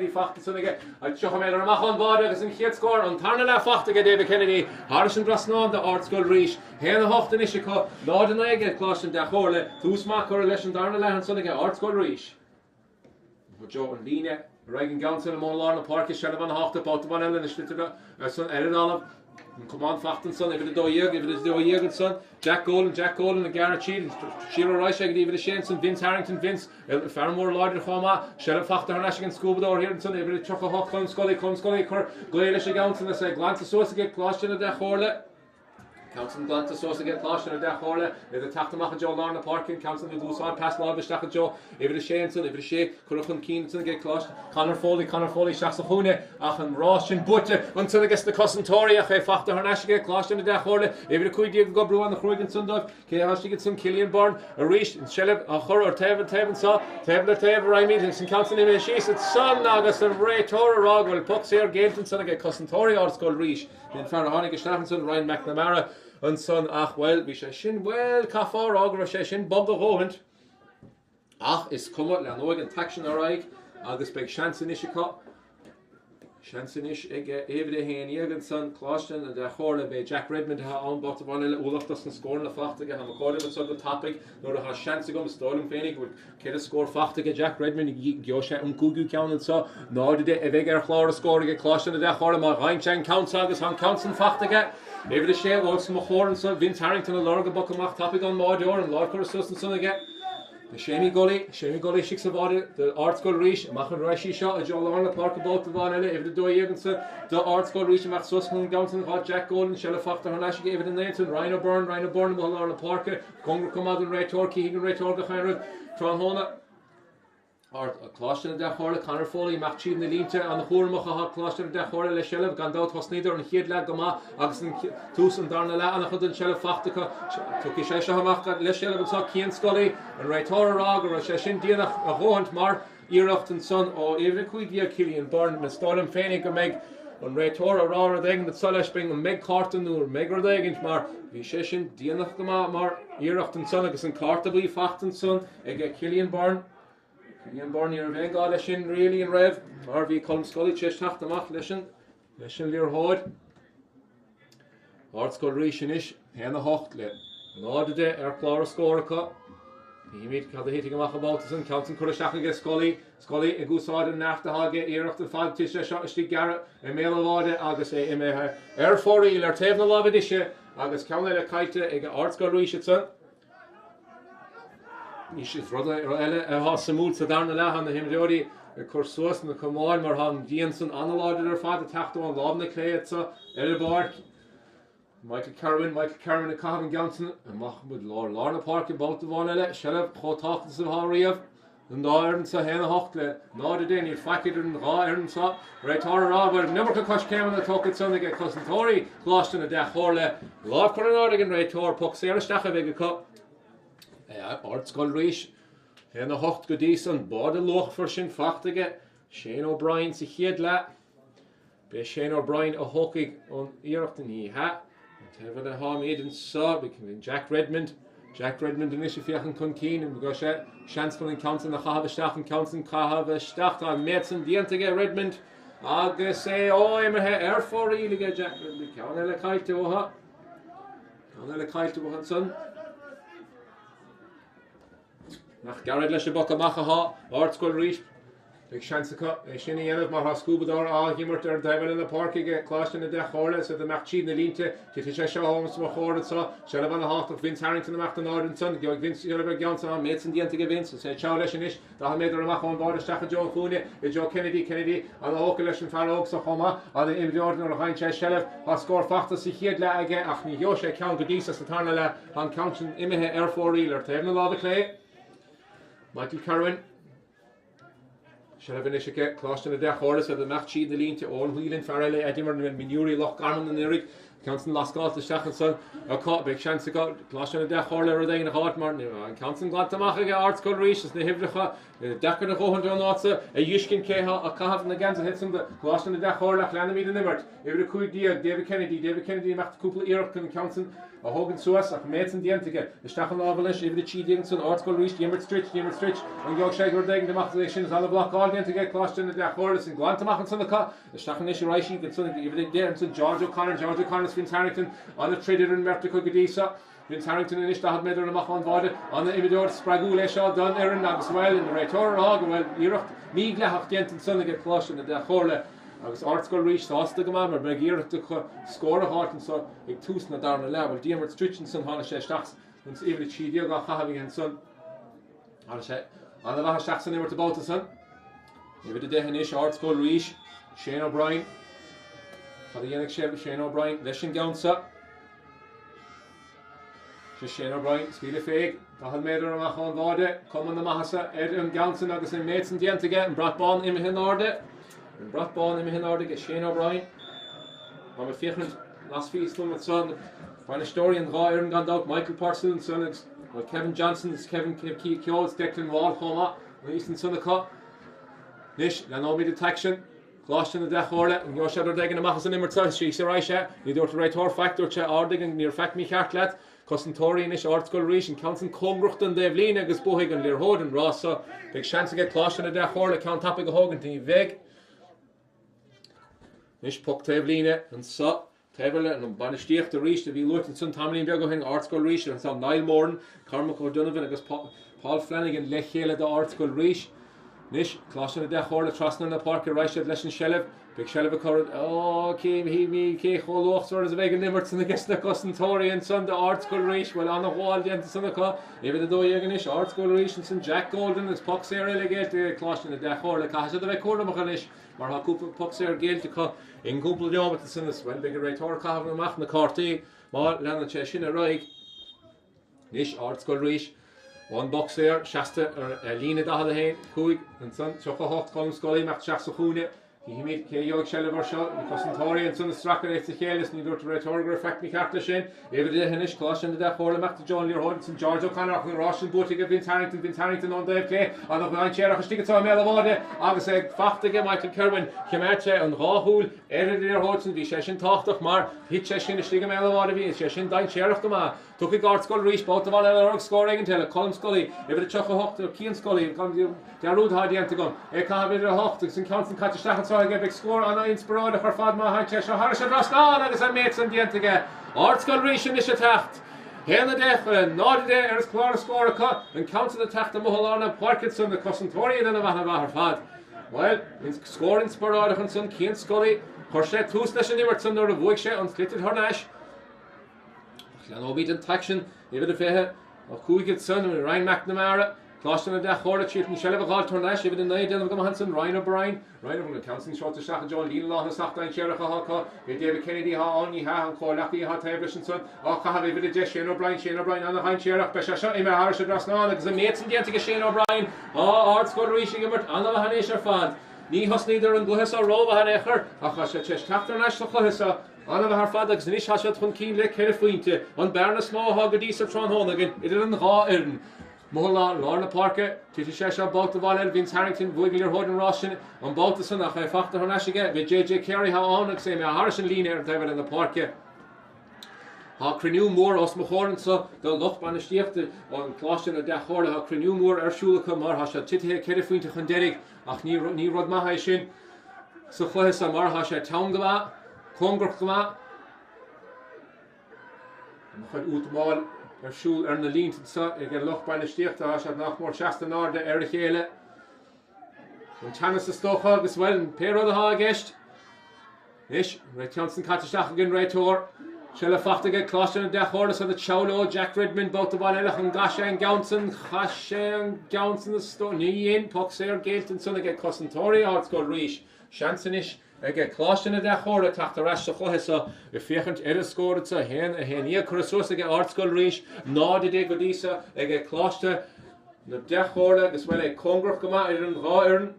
fachte sinnige I Chrócaigh mach on bad agus in chéad score on tarna fachte David Kennedy Harrison Drasná the Ardscoil Rís héna hochtan is ko Nádaige Coláiste na Dea-Chomhairle tús mac or leis an darna lehan sinnige Ardscoil Rís Joe and Line Reagan Council and Molar na Pháirc Shelevan hochta Bótamán Ellen is little son hÉireann Come on, Fachten son, if it is Dea-Chomhairle son, Jack Golden, and Garrett Sheehan, Sheila Royshag, David Shanson, Vince Harrington, Vince, Farmore Lord Choma, Sheriff Fachter Harnashing Scuba door here and son, if it is Chrócaigh Clum Scully, Gaelish Gouncin, I say, Glanta Sosa get Coláiste na Dea-Chomhairle. Council Glanta Sosa get Coláiste na Dea-Chomhairle, if the Tachtamach Joe Lorna Parkin, Council the Dúsán, Pass Lobistach Joe, if it is Shanson, if it is Shea, Currachan Keenson get Coláiste, Conor Foley, Shachsafune, Achan Roshin, Butte, until I guess the Cossentoria, I Fachter Harnashig, Coláiste na Dea-Chomhairle, if it is Cuid go brew on the Chrócaigh Sundov, K. get some Cillian Byrne, a Rís, and Shellef, a Chur or Tevin saw, Tevin Ryan and Council in a she's it's son August and Ray Torah Rog will Pucks here, Gailton son get Cossentoria Ardscoil Rís, then Farhonig Stachenson, Ryan McNamara. And son ach well we shin well kafar agra shin bob the hohent ach is come le noig an taction araig agus beg chancenish ege evde hen jegen son Coláiste na Dea-Chomhairle be Jack Redmond ha on bot van Úlachtas na score na fachtige ha call so the topic nor ha chance gom stolen fenig would get score fachtige Jack Redmond gosha gugu count and so no de eveger chlár score ge Coláiste na Dea-Chomhairle ma reinchan count agus han counts fachtige Even the share was some horn so Vince Harrington and Lorga Buckamach topic on Mordor and Lord Cursus and son again. The Shamey Gully shicks about it, the Ardscoil Rís, Machan Rashi shot, a Joe Lorna Park about the Van if the Dea-Chomhairle so the Ardscoil Rís, Mac Susman, Gounton, Hot Jack Golden, Shella Fachter, Harnashi gave it in Nathan, Rhino Byrne, Lorna Parker, Congra come out and Ray Torquay, Higan Ray Torquay, Heinrich, Tránónaigh. Coláiste na Dea-Chomhairle, Conor Foley, Mac Cheehan na Línte, and the Chórmach a Coláiste na Dea-Chomhairle le Shellef, Gandát Hosnidir, and Chéad le Goma, agus tús an darna le, and a chud an Shellef fachtacha, tuki sé sehamach le Shellef and so Cian Scully, and Ray Torah Rog, or sé sin díanach a hóhant mar, Iarracht and son, o Éireann Cuid Cillian Byrne, na Stolim Fénig go meg, an Ray Torah Rog degen that Solish bring an meg carton or meg degen mar, vi sé sin díanach go mar, Iarracht and son, agus an carta bui fachten son, ege Cillian Byrne, Cillian Byrne ar bheith gá leis sin really an raibh mar bhí colm scoilí tes teachtamach leis sin líor hóid Ardscoil Rís inis héna hocht le náide ar chlár scóracha Níimiid cad a héitigh amach about san Council Curraisteach ige scoilí I gúsáid an nachtathage Iarracht an fad tis sé seo istí gara I méleháide agus é imethe ar fóraí ar taobh na labhadise agus ceanna le caite ige Ardscoil Rís san Is rudder eile ha samúl sa darna lehan na himdeorí chusuas na comáil mar han díansan anláidir ar fad a teachú an lábna cléad sa Bháirc. Michael Carwin a Cavan Johnson a Mahmoud Lorna Park in Baltimore eile Shellef chotáchtas an háíomh an hÉireann sa héna hocht le náda déanaí faiciid an hÉireann sa réitar rá bhar nimar go cos céim na tógad sanna go cosantóirí Coláiste na Dea-Chomhairle láh chuir an áda an réitar poc séiristeach a bheith go Ardscoil Rís héna hocht go dtí san bád a loch for sin fachtaige Shane O'Brien sa chéad le be Shane O'Brien a hocaigh an iireachta ní ha tefad a há méid an sa becoming Jack Redmond in is fiachan chun cín and go sé seanscoil an countin na chahabhaisteach an countin chahabhaisteach tá méidsan diantaige Redmond agus é immerthe fóraí lige Jack Redmond ceanna le caiilte óha ceanna le caiilte óha san nach garad leis a boc amach atá Ardscoil Rís big seansacha sinna dhéanamh mar scúbadár ághimmart ar daimhil in na Pháirc Coláiste na Dea-Chomhairle sa meach siad na línte tí sé seo hámas mar chóirad sa se le bhana háach Vince Harrington amach an áireann san go Vince bheith geansa an méid san dianta Vince sé teo leis is dá méidir amach an báidisteach a Joe Cúine I Joe Kennedy an óca leis an fearóg sa chuma an imimeordan ar a chaint sé sellh há scór fachta sa chéad le aige ach ní heo sé ceann go dtí sa Satharn le an countin imithe ar fóraí ar taobh na láda clé Michael Kerwin Shall is Coláiste na Dea-Chomhairle sa meach siad na línte ón Whelan Farrell Edimar na minúí loch garman an irig Countin lascáil a stechan san a cá beag seansa Coláiste na Dea-Chomhairle ar a dhéana hart mar an countin glad amach aige Ardscoil Rís is na hibhrecha dechar na chóhan John ása a dhiiscin céthe a cahabh na gansa hitsan de Coláiste na Dea-Chomhairle ach leanna míad an nimmart Iver a cúig díag David Kennedy meach cúpla iireach an countin a hogan suas ach méid san diantaige stechan lábha leis iver a tídígan san Ardscoil Rís Diarmid Stritch an geog sé gur dégan deach lei sin all blachá diantaige Coláiste na Dea-Chomhairle san glantamach an sanna cá stechan is ráisí gan sanna iver déan san George O'Connor Vince Harrington an a trader an merta go dtí Vince Harrington in is had meidir amach an bháide an imimeor spragú leis seo don hÉireann agus bhfuil in réitor ág bhfuil iirecht mí leach dianta sanna go Coláiste na Dea-Chomhairle agus Ardscoil Rís ásta go mar beag iireachta chu scór a hátan sa ag tús na darna le bhfuil Diarmid Stritch san hána sé steachs ans iver tídíag a chahabhí an san an sé an a bheit steach san immert abáta san iver de dehan is Ardscoil Rís Shane O'Brien Chad a dhéanamh sé Shane O'Brien leis an gceansa Shane O'Brien scíle féig Tá méidir amach an bháide cuman na maithasa an gceansa agus an méid san diantaige an bratbán imithe an áde an bratbán imithe an áde Shane O'Brien Má mar fiochan las fís lum at son Fáin stóí an hÉireann gandát Michael Parsons son Kevin Johnson Kevin Keogh's Declan Wall chuma Easton Sunnacha Nis le nóid detection Coláiste na Dea-Chomhairle an gceol sé ar degan amachchas an immert sí sé ráise ní dúirt réitor factor se ádagan níor feic mí cheart leat Cosantóirí is Ardscoil Rís an countin comrucht an déobh lína agus buigh an líorthód an rása beag seansa go Coláiste na Dea-Chomhairle ceann tappa go hágan tí bheith Nis puc taobh lína an sa Tefile an banistíocht a Rís a bhí lucht an sun tamlín beag go hin Ardscoil Rís an sam Niall Moran Cormac O'Donovan agus Paul Flanagan Leathcheannais de Ardscoil Rís Nis Coláiste na Dea-Chomhairle trasna na Pháirc ráise leis an sellh beag sellh a chorad céim hí mí cé cholóchtúir as a bheith an nimmert san agus na cosantóirí an san de Ardscoil Rís bhfuil an gháil dianta sanna cá évad a dóigean is Ardscoil Rís an san Jack Golden is poc séir le géilte Coláiste na Dea-Chomhairle caiise a bheith cuairnamach is mar ha cúpla poc séir géilte cá in cúpla deábhat san is bhfuil beag a réitor cahabh amach na cartaí má lena sé sin a roiig Nis Ardscoil Rís One boxer, Shasta or Lina da heen, Kuig, and son, Choco Hot, Colin Scully, Mac Shasta Hune, he made Kayog Shelliver shot, and Cosantóirí and son Stracker, it's a Hales, and you to rhetorical effect me Cartlashin, every day Henish, Coláiste na Dea-Chomhairle, Mac to John Lear Hodgson, George O'Connor, and Ross and Bootig, Vince Harrington on Dave Clay, and the Bháinseach, a stick of Melavode, August egg, Fachtige, Michael Kerwin, Kimache, and Rahul, Erin Lear Hodgson, the Session Tochtach Mar, Hitcheshin, a stick of Melavode, the Session, Dine Sheriff Gama. Took a Ardscoil Rís, both of all the scoring until a Colin Scully, every Choco Hocht or Kean Scully, comes the road hard the antigon. A can't be a Hocht, it's in constant catch a stack, so I get big score on an inspired of her Fadma Hanchesh, or Harris and Rostan, and as I mates and the antiga. Ardscoil Rís in the tacht. Here the death, and not the day, there's Clara score a cut, and counts the tacht of Mohalana, Parkinson, the Cosantóirí, and the Vahavar Fad. Well, in scoring inspired of son, Kean Scully, Corset, two station Nimertson, or the Voikshe, and Slitted Hornash. An obedient action, even if he had a Coolgate son and Ryan McNamara, Coláiste na dachóra tíocht ní seileh gáil Tráichtaire ibh den naidéanamh go hansan Ryan O'Brien an council seáta seach John Líon lána sachtain tearacha hácha i David Kennedy hááí an Coláiste há taobh san á chahabh ibh de Shane O'Brien anna hain tearach be seo imime háir se drasnála agus a méid dianta go Shane O'Brien Ardscoil Rís immert anna hanéis ar fad. Ní hosníidir an gluhas á róha han éair a cha sé teis Chapter neis le chluhasa anna bheit ar fad agus níos hasise chun cí le ceir faointe an bearna smátha go dtí sa Chanónaigh idir an gá hÉireann. Mohla Lorna Parker, Titi Shesha, Balta Valel, Vince Harrington, Wigler Hoden Roshan, and Balta Sunach, I fakta Hornashige, with JJ Carey, how on, say me a Harrison Lean here, David in the Parker. Ha Crenew Moore, Osmahorn, so the Lochban Stiefte, on Coláiste na Dea-Chomhairle, ha Crenew Moore, Shulaka, Mar Hasha, Titi Kerifin to Hunderig, Ach Ni Rod Mahashin, so Chlohesa Mar Hasha, Tongama, Congrama, and Utmal. Shul na lín get loch by sticht a nach mór 16 áde chéile. An tannas a stocha agus well an péro a há gist. Is Johnson catteach gin réitor. Shell fachtige Coláiste na Dea-Chomhairle so the Chowlo, Jack Redmond, both the Bháinseach and Gasha and Johnson the sto ní in Poxer Gate and son get Costantori Ardscoil Rís. Chansanish get Coláiste na Dea-Chomhairle tachtar as chluhasa I fiechant scored sa hen a henia Curasos get Ardscoil Rís ná de godisa get Coláiste na Dea-Chomhairle agus well a Cóngrach goma an gá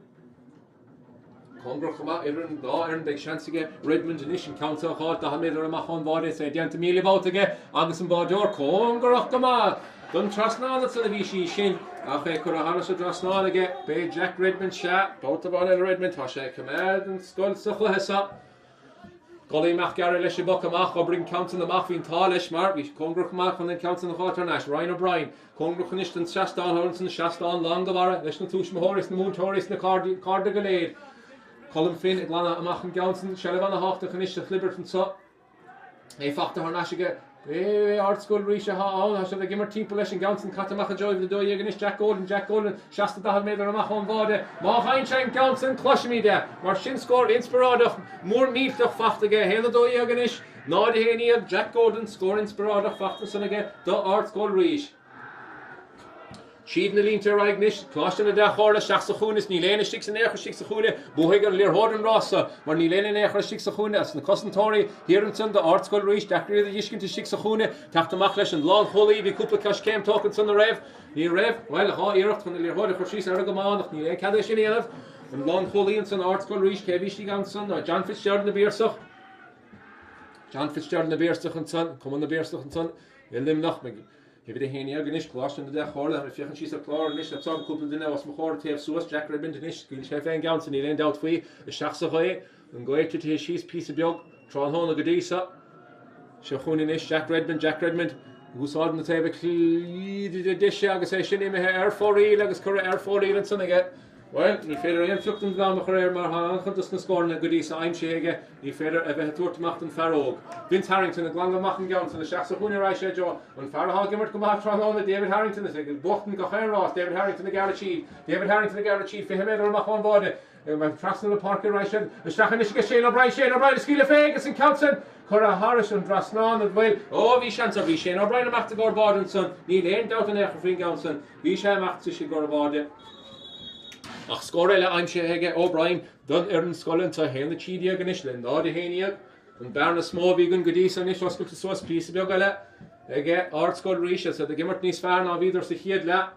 Congrach goma hÉireann gá hÉireann beag seansige Redmond inis an council cháil da méidir amach an bháide sé dianta míle bátaige agus an báideor Cóngrach goma dun trasnála sa bhí sí sin a fé chur a haras a trasnálaige be Jack Redmond se báta bháile Redmond tá sé cumad an scoil sa chluhasa Golí meach gar leis sé boc amach ó bring council amach hín tá leis mar bhí Congrach amach chun an council na Tráichtaire Ryan O'Brien Congrach inis an 16 Hórnson 16 lang go bhara leis na túismóris na múntóris na carda go léir Colin Finn ag lana amach an Johnson, Shelley van Hocht a Chanish Liberton so. Fakta Hornashige, Ardscoil Rís a há an, se gimmer timp leis an Johnson catamach a joy the dó aganis Jack Golden, Shasta da made amach an vade. Má Bháinseach Johnson closhmi de, mar sin score inspiradach, mór níftach fachtige, héna dó aganis, ná de héniad Jack Golden score inspiradach fachta sanige, do Ardscoil Rís. Siad na línte raignis, Coláiste na Dea-Chomhairle seach sa chúnas, ní léana stig sa néchar stig sa chúne, buhaig an líor hódan rása, mar ní léana néchar stig sa chúne, as na Costantóirí, hÉireann de Ardscoil Rís, dachríad a dhiscin stig sa chúne, tachtamach leis an lán cholaí, bhí cúpla cas céim tócan san na raibh, ní raibh, well, há iirecht chun na líor hóda chuir sís ar a gomáach, ní léon cadéis sin éanamh, an lán cholaí an san Ardscoil Rís, céhí gan san, John Fitzgerald na Bháinseach, an san, cuman na Bháinseach an san, lim nach meg. If the Henia Ganish Coláiste na Dea-Chomhairle, if you can see the Clár, Nish, that's all couple dinner was Mahor, Tav Suas, Jack Redmond, Nish, Cluiche and Johnson, he leaned out for you, the Shachsaway, and go to his she's piece of jog, Tráichtaire Gadisa, Shachunish, Jack Redmond, who saw on the table, the dish, I guess I shouldn't even air for real, I guess Curra air for real and something again. Well, ní féidir influcht an bhá chuir mar chutas na scóir na godísa aimséige, ní féidir a bheith tuairtach an fearóg. Vince Harrington a glan amach an Johnson na seach sa chúine ra sé jo, an fearthá gimmert go maith Tráichtaire David Harrington is ag bochtan go chéirrás, David Harrington na Garachíd fi héidir amach an bháide. Mae'n trasna na Parker ra sé, a strachan is go Shane O'Brien a scíle fégus an council. Chur a Harris an drasnán an bhfuil, bhí seansa bhí Shane O'Brien amach go bád an son, ní léon doubt an échar faoin Johnson, bhí sé amach sa go báide. Ach scoreile aimséige O'Brien dun an scoilinn sa héna tíide aganis le ná de héniaag an bearna smó bhígan go dtí san is oscail sa suas plísa beag eile ige Ardscoil Rís a de gimmert níos fearr ná bhíidir sa chiad le.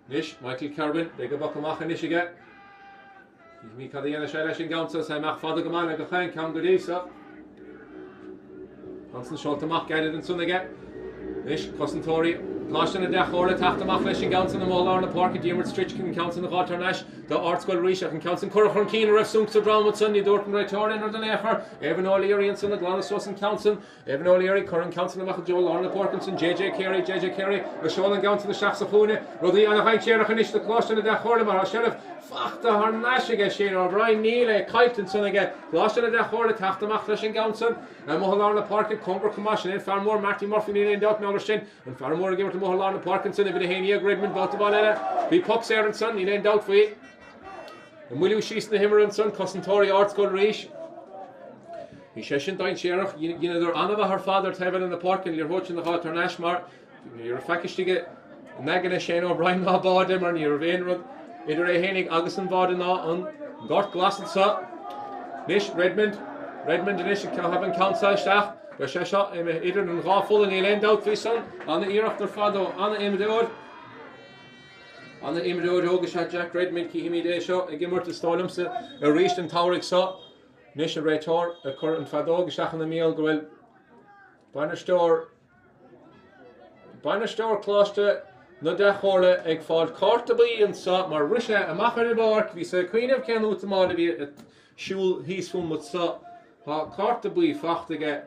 Nis Michael Carbin le go bach amach anis ige. Mí cad dhéana sé leis an Johnson sa amach fada go mána go chain cam go dtí sa. Hansan seolta amach gaiad an sun ige. Nis Costantóirí Coláiste na Dea-Chomhairle tachtamach leis an Johnson am Lorna Park Diarmid Strichkin and Council na Tráichtaire the Ardscoil Rís and Council Currachon Keen ref sunk to drama Sunday Dorton Tráichtaire or the Nefer Evan O'Leary and son of Glanasos and Council Evan O'Leary current Council na Joel Lorna Parkinson JJ Carey the Sean and Johnson the Shachs of Hune Roddy and a high chair and the Coláiste na Dea-Chomhairle mar Sheriff Fakta Harnashige Shane O'Brien Neil Kite and son again Coláiste na Dea-Chomhairle tachtamach leis an Johnson and Lorna Park and Congrach Commission and Farmore Martin Murphy Neil and Doubt Mellershin and Farmore give it to Lorna Parkinson if it Hania Redmond Baltabala be Pucks Aaron son Neil and Doubt for you and William Shees na Himmer and son Costantóirí Ardscoil Rís he session down Sherach you know they're Aodha her father Tevin in the park and you're watching the Tráichtaire mar you're a fakistige Negan is Shane O'Brien ná bád mar ní bhéon rud idir é hénig agus an bád ná an gort glasan sa. Nis Redmond inis have an council isteach. Go sé seo idir an gáfol an éléon dat fhí san anna iireachtar fadó anna imdóir. Anna imdóir ógus sé Jack Redmond cíhimí dé seo ag gimmart a stálamsa a ríist an tSaoir sa. Nis a réitor a chur an fadó agus seach an na míl go bhfuil Bháinseach Coláiste na dTaoirle ag fáil cartabaí an sa mar rise amachar i bhárc bhí sa cuiineh cean útamála bhí a siúil híosfún mu sa Tá cartabaí fachtaige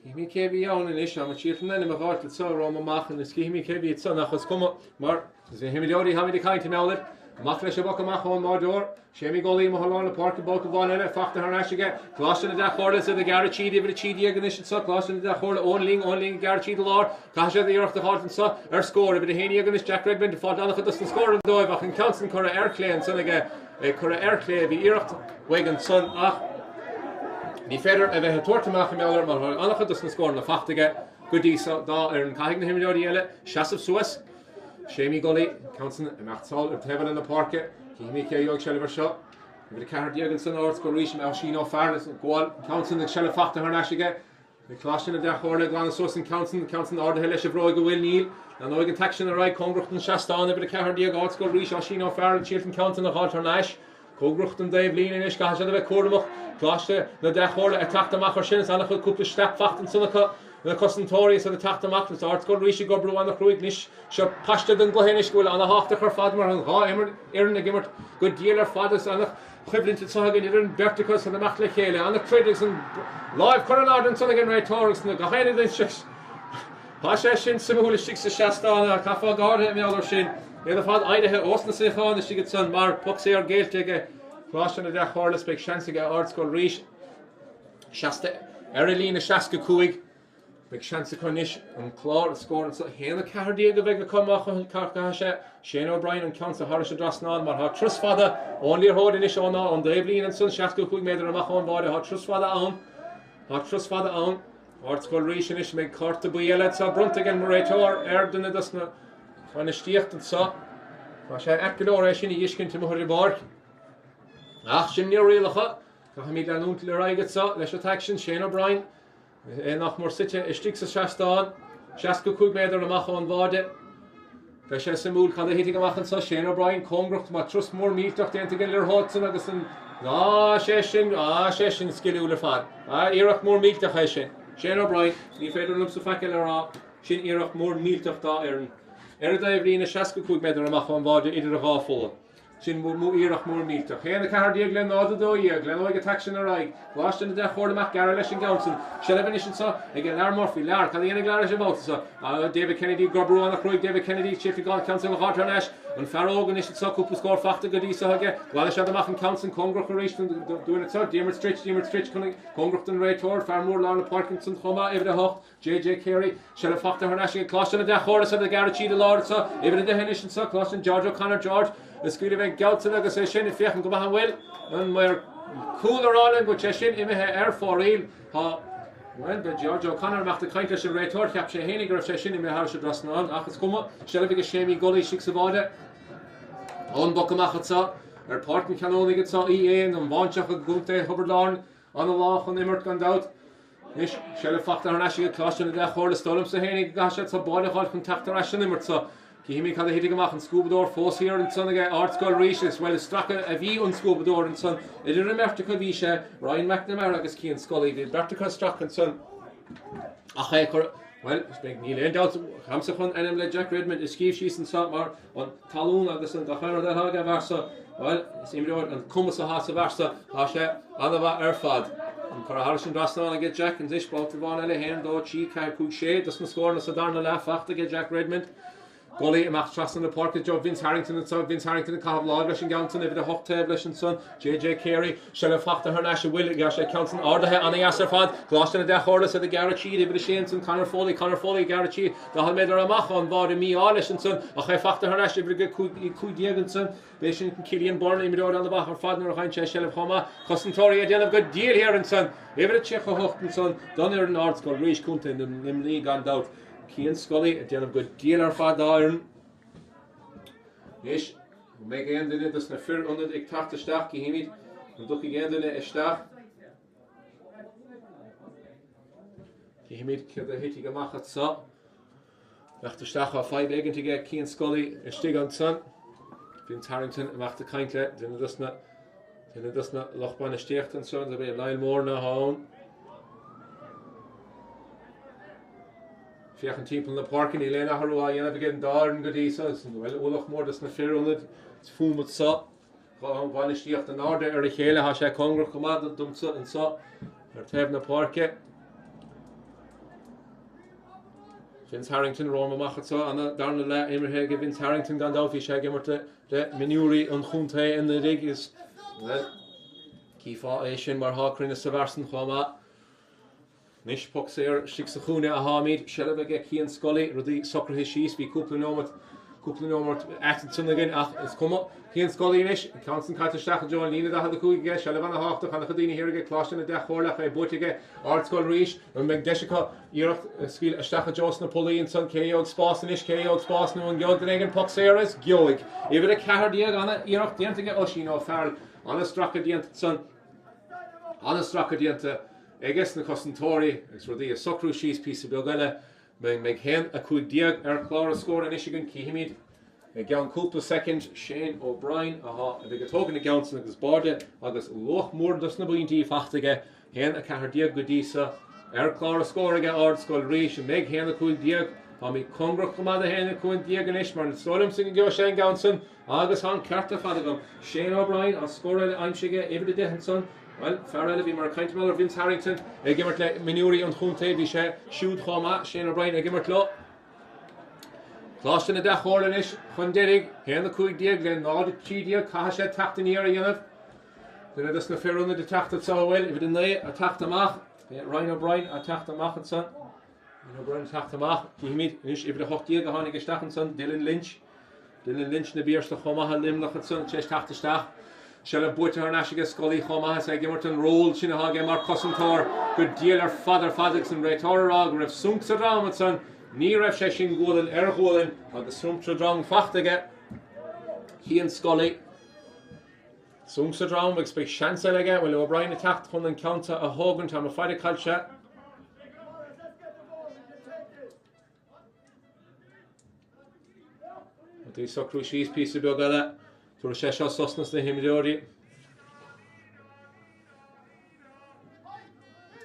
Cíhimí cébhí ann in is am tíotan na bhharta sa rám amachchan is cíhimí cébhí sa nachas cuma mar is bhí himimeorí haimiid caiinte meáir amach leis bhacha amachán mádóir sémi golí mo halán na park bol go bháile fachta ar neisige Coláiste na dTaoirle sa garachíd idir tíí gan is sa Coláiste na dTaoirle ónling garachíd lár Tá sé iireachta hátan sa ar scóir a héine gan is Jack Redmond de fád annach dus na scóir an dóibh ach an cansan chur airléin sanige chur airlé bhí iireachta wegan son ach ní féidir a bheith tuairtamach meáir mar annach dus na scóir na fachtaige go dtí dá ar an caiigh na himimeorí eile seasamh suas Sémi golí cansan amachtáil ar taobh in na parke Cíhimí céag seilebar seo Bhí a ceathar díogan san Ardscoil Rís me sin á fearlas gháil cansan ag seile fachta ar neisige na Coláiste na dTaoirle glána sos an cansan Aodha leis a bhróid go bhfuil níl na nóig an teaction a raid congrucht an seastána bhí a ceathar díag Ardscoil Rís á sin á fearlas tíocht an cansan na háit ar neis Cógrucht an Dave líon inis gaithe a bheith cuaramach Coláiste na dTaoirle a teachtamach ar sin annach chud cúpla step fachtan sannacha na cosantóirí sa teachtamach na Ardscoil Rís go brú an Cluiche níos seo paiste den gluhénis gohfuil anna háachta chu fad mar an gá éireann a gimmart go díal ar fadas annach chuiblinte tugan idir an berticus an amach le chéile anna critics an live coronard sanna an réitóras na gachéine den sis Tá sé sin simúla si sa seastána a cafa gáda meáir sin éad a fad aidathe osna séáin is sigad san mar puc sé ar géilteige Coláiste na dTaoirle speic seansaige Ardscoil Rís seasta ar a lína seaca cuaig Big chance chunis an chlár scór sa héanana cehardí go bheith go cumach an carcaise Shane O'Brien an council Harris a drasná mar ha trusfada only hód inis anna an Dablin and sun seaca chuig méidir amach an báide ha trusfada ann Ardscoil Rís inis me carta buile sa brunta gan morétor duna dusna chuine stíocht an sa Tá sé ecadóir sin i dhiscin timóir i bhárc ach sin ní rialacha go ha míid an únta le raigad sa leis a teaction Shane O'Brien nach mór site istíigh sa seastáin seaca chuig méidir amach an bháide Bheith sé sa múl cad a hiigh amachchan sa Shane O'Brien congrucht má trus mór mílteach déanta gin lir hásan agus an sé sin sciúil ar fad iireach mór mílteach é sin Shane O'Brien ní féidir lum sa feiceil ará sin iireach mór mílteach dá éireann ar a daobhlína seaca chuig méidir amach an bháide idir a gáfóla sin mú iireach mór mílteach chéanna cehardíag le náda dóíag le nóig a teaction a raig Coláiste na dTaoirle amach gar leis an gcouncil Shelevin sin sa ag lear morfií lear cad dhéana lear sé báta sa David Kennedy gobrú annach chuig David Kennedy chief gáil council a hátar neis an fearógan is sa cúpla scór fachta go dtí sa haige bhile sé amach an council congrucht a rééis dúna sa Diarmid Stritch congrucht an réitor fearmór lá na Parkinson chuma ibre a hocht JJ Carey se le fachta ar neis Coláiste na dTaoirle sa a garachíd a láir sa ibre de henis sa Coláiste George O'Connor George Scuúla bheith gealta agus é sin i fiochan go bhain bhfuil an mar cúlarráin go te sin imethe ar fóríil Tá bhfuil be George O'Connor meachta caiinte sin réitor ceap sé hénig raibh sé sin i methir se drasnáin achas cuma sela bhí go sémi golaí si sa bháide an bo amachchat sa ar Pháirc an Chanónaigh sa éon an Bháinseach a gúnta Hubbardán an lách an immert gan dat Nis sela fachta ar neisige Coláiste na dTaoirle stolam sa hénig gaise sa báideáil chun teachtar sin immert sa Cíhimí cad a hiigh amach an scúbadóir fós híar an sanna Ardscoil Rís is bhfuil stracha a bhí an scúbadóir an san idir an merrtacha bhí sé Ryan McNamara agus cían scolaí bhí berrtacha strach an san ach é chur well spéag níl éon doubt chamsa chun enam le Jack Redmond is scíomh síos an sa mar an talún agus an gachar de haga bharsa well is imreoir an cumas a hása bharsa tá sé anna bheith ar fad an chur a Harrison drasnána get Jack an disbáta bháin eile héan dó tí cair cúg sé dus na scór na sa darna le fachta get Jack Redmond Golly amach trastan na park job Vince Harrington and so Vince Harrington and Cav Log leis an Ganton if the hot table leis an son JJ Carey shall fachta her nash will gash Council Aodha an Yasser fad Coláiste na dTaoirle sa the garachí if the Shaneson Connor Foley garachí the Halmeder amach on board me all leis an son a che fachta her nash if the good Diegenson Bashin Killian Born in on the back or father of Heinz Shell of Homa Costantori a deal good deal here and son if the Czech hocht and son done here in Ardscoil Rís Kunta in the league and out Cian Scully, a déanamh go díal ar fad hÉireann. Nis, meg éon duine dus na fir ionad ag tachtasteach cíhimid, an duch ag éon duine isteach. Cíhimid céad a hití go machchat sa. Tachtasteach á 5 éigeantaige Cian Scully istigh an son. Vince Harrington amachta caintle, duine dus na lochbáin isteacht an son, a bheith Niall Mór na hán. Fiach an timp na Pháirc í léna harú a dhéanamh gin dáran go dísa, bhfuil ullach mór dus na fiúnad fúmad sa. Bhain isteacht an áda ar a chéile há sé congrach chumad an dumsa an sa ar taobh na Pháirce. Vince Harrington Roma machchat sa, anna darna le immerthe go Vince Harrington gan dáhí sé gimmarte de miniúí an chuntaí in na rig is cífá é sin mar hácrin sa bharsan chomá. Nis pok séir stig sa chúne a hámid, sellh ag Cian Scully, rudí socrthe síos bhí cúpla nómart etan tunna gin ach is cuma. Cian Scully inis, Constan caiteisteach a Joan lína da chuige, sellh an a háachta chana chudíine hirirge Coláiste na dechórla é butige Ardscoil Rís, an meg deisicha íirecht scuil isteach a Jos na Políon son céog spásan is céog spásan an geog den aigen pok séir is geoig. Ifir a cehar diag anna íirecht diantige osín ó fearl, anna stracha dianta son, anna stracha dianta Agus na Costantóirí, agus rudí a socrú síos pí a begaile, meg hen a chuig diag ar chlár a scór in Michigan cíhimid. Gan cúpla second Shane O'Brien a bhí go tógan na Johnson agus barde agus loch mór dus na buintí fachtaige hen a cehar diag go dísa ar chlár a scór aige Ardscoil Rís meg hen a chuig diag Tá mí congrach chumad a héna chuin diag an is mar na stolim sin go Shane Johnson agus an certa fadagam Shane O'Brien a scóir aimsige Ibrid Dickinson. Well, Farrell bhí mar caint miller Vince Harrington ag gimmart le miniúí an chuntaí bhí sé siúd chomá Shane O'Brien ag gimmart lo. Coláiste na dechórla is chun deirig héanana chuig diag le nád tídiag caithe sé tachtaí ar a dhéanamh. Duine dus na fearúna de tachta tSaoir ifir den né a tachtamach Ryan O'Brien a tachtamach an son. Ryan O'Brien tachtamach cíhimid is ifir a hochtíag a tháinig isteach an son Dylan Lynch na bíarsta chomatha limnach an son sé tachtasteach. Shall buite ar naisiige Scully chomá sé gimmart an ról sin a hagé mar cosantóir go díal ar fadagus an réitóir a raibh sumsa rám san ní raibh sé sin ggólan ar ghólan agus sumsa rám fachtaige Cian Scully sumsa rám ag spéis seansa aige bhfuil O'Brien a tacht chun an ceanta a thógan tá mar fáide cailse. Dí socrú síos pí a begaile Tuair sé seo sosnas na himideoirí.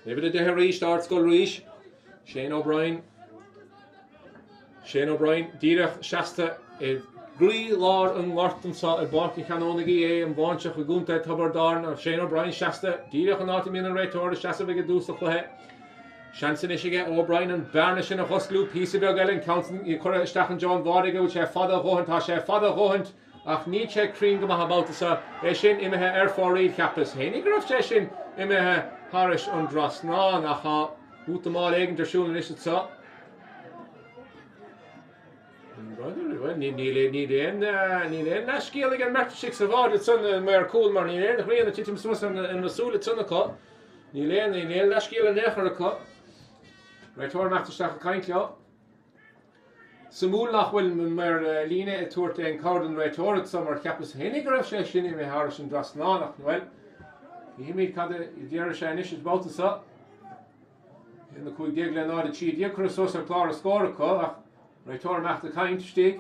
Ifir a Dea Rís Ardscoil Rís Shane O'Brien díreach seasta I grí lár an nghartan sa I báci Chanónaigh an Bháinseach a Untitled Chapter Shane O'Brien seasta díreach an átaimíon an réitóir seasta bhí go dúsa chluthe. Seansan is ige O'Brien an bearna sin a chosclú pí a begaile Constan I chuir isteach an John Bhádige bhil sé fada chóhant tá sé fada chóhant ach ní sé crín go maithe báltasa é sin imethe ar fóirí ceappas hénig raibh sé sin imethe Harris an dras ná nach cha útamáil éigen tarsúna is sa. Ní léon na scíal an merta six a bhád san mar cúil mar ní léon chríanna títim suas an masúla tunna có. Ní léon na scíal an nechar a có. Réitóir meachtasteach a caint leo. Samúl nach bhfuil mar lína a tuairte an cádan réitóir sa mar ceappas hénig raibh sé sin imethe Harris an dras ná nach bhfuil. Híimid cad I ddéire sé inis is báta sa. In na chuig déag le nád a tíad díag chur sos ar chlár a scóra có ach réitóir meachta caint stíg.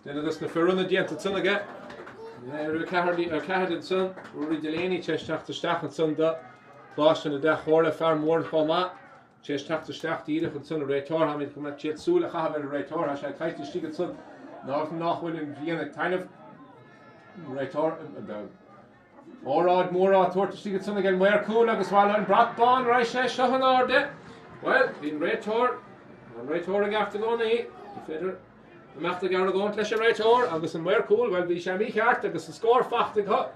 Déine dus na fearúna dianta sunnaige. Ar cehad an sun, ruaí deléanaí teisteach an sun da. Coláiste na dechórla fear mór chomá. Teisteach díireach an sun a réitóir ha mid chumad tíad súla chahabh ar a réitóir a sé caiite stíg an sun. Nachhfuil an bhíanana tainmh réitóir Órad mórad tuairte stígad sunna gan muir cúil agus bhile an bratbán ra sé seo an áde. Well, bhín réitóir a gafta gcóna í féidir meachta gar gcóint leis an réitóir agus an muir cúil bhfuil bhí sé mí cheart agus an scór fachta go.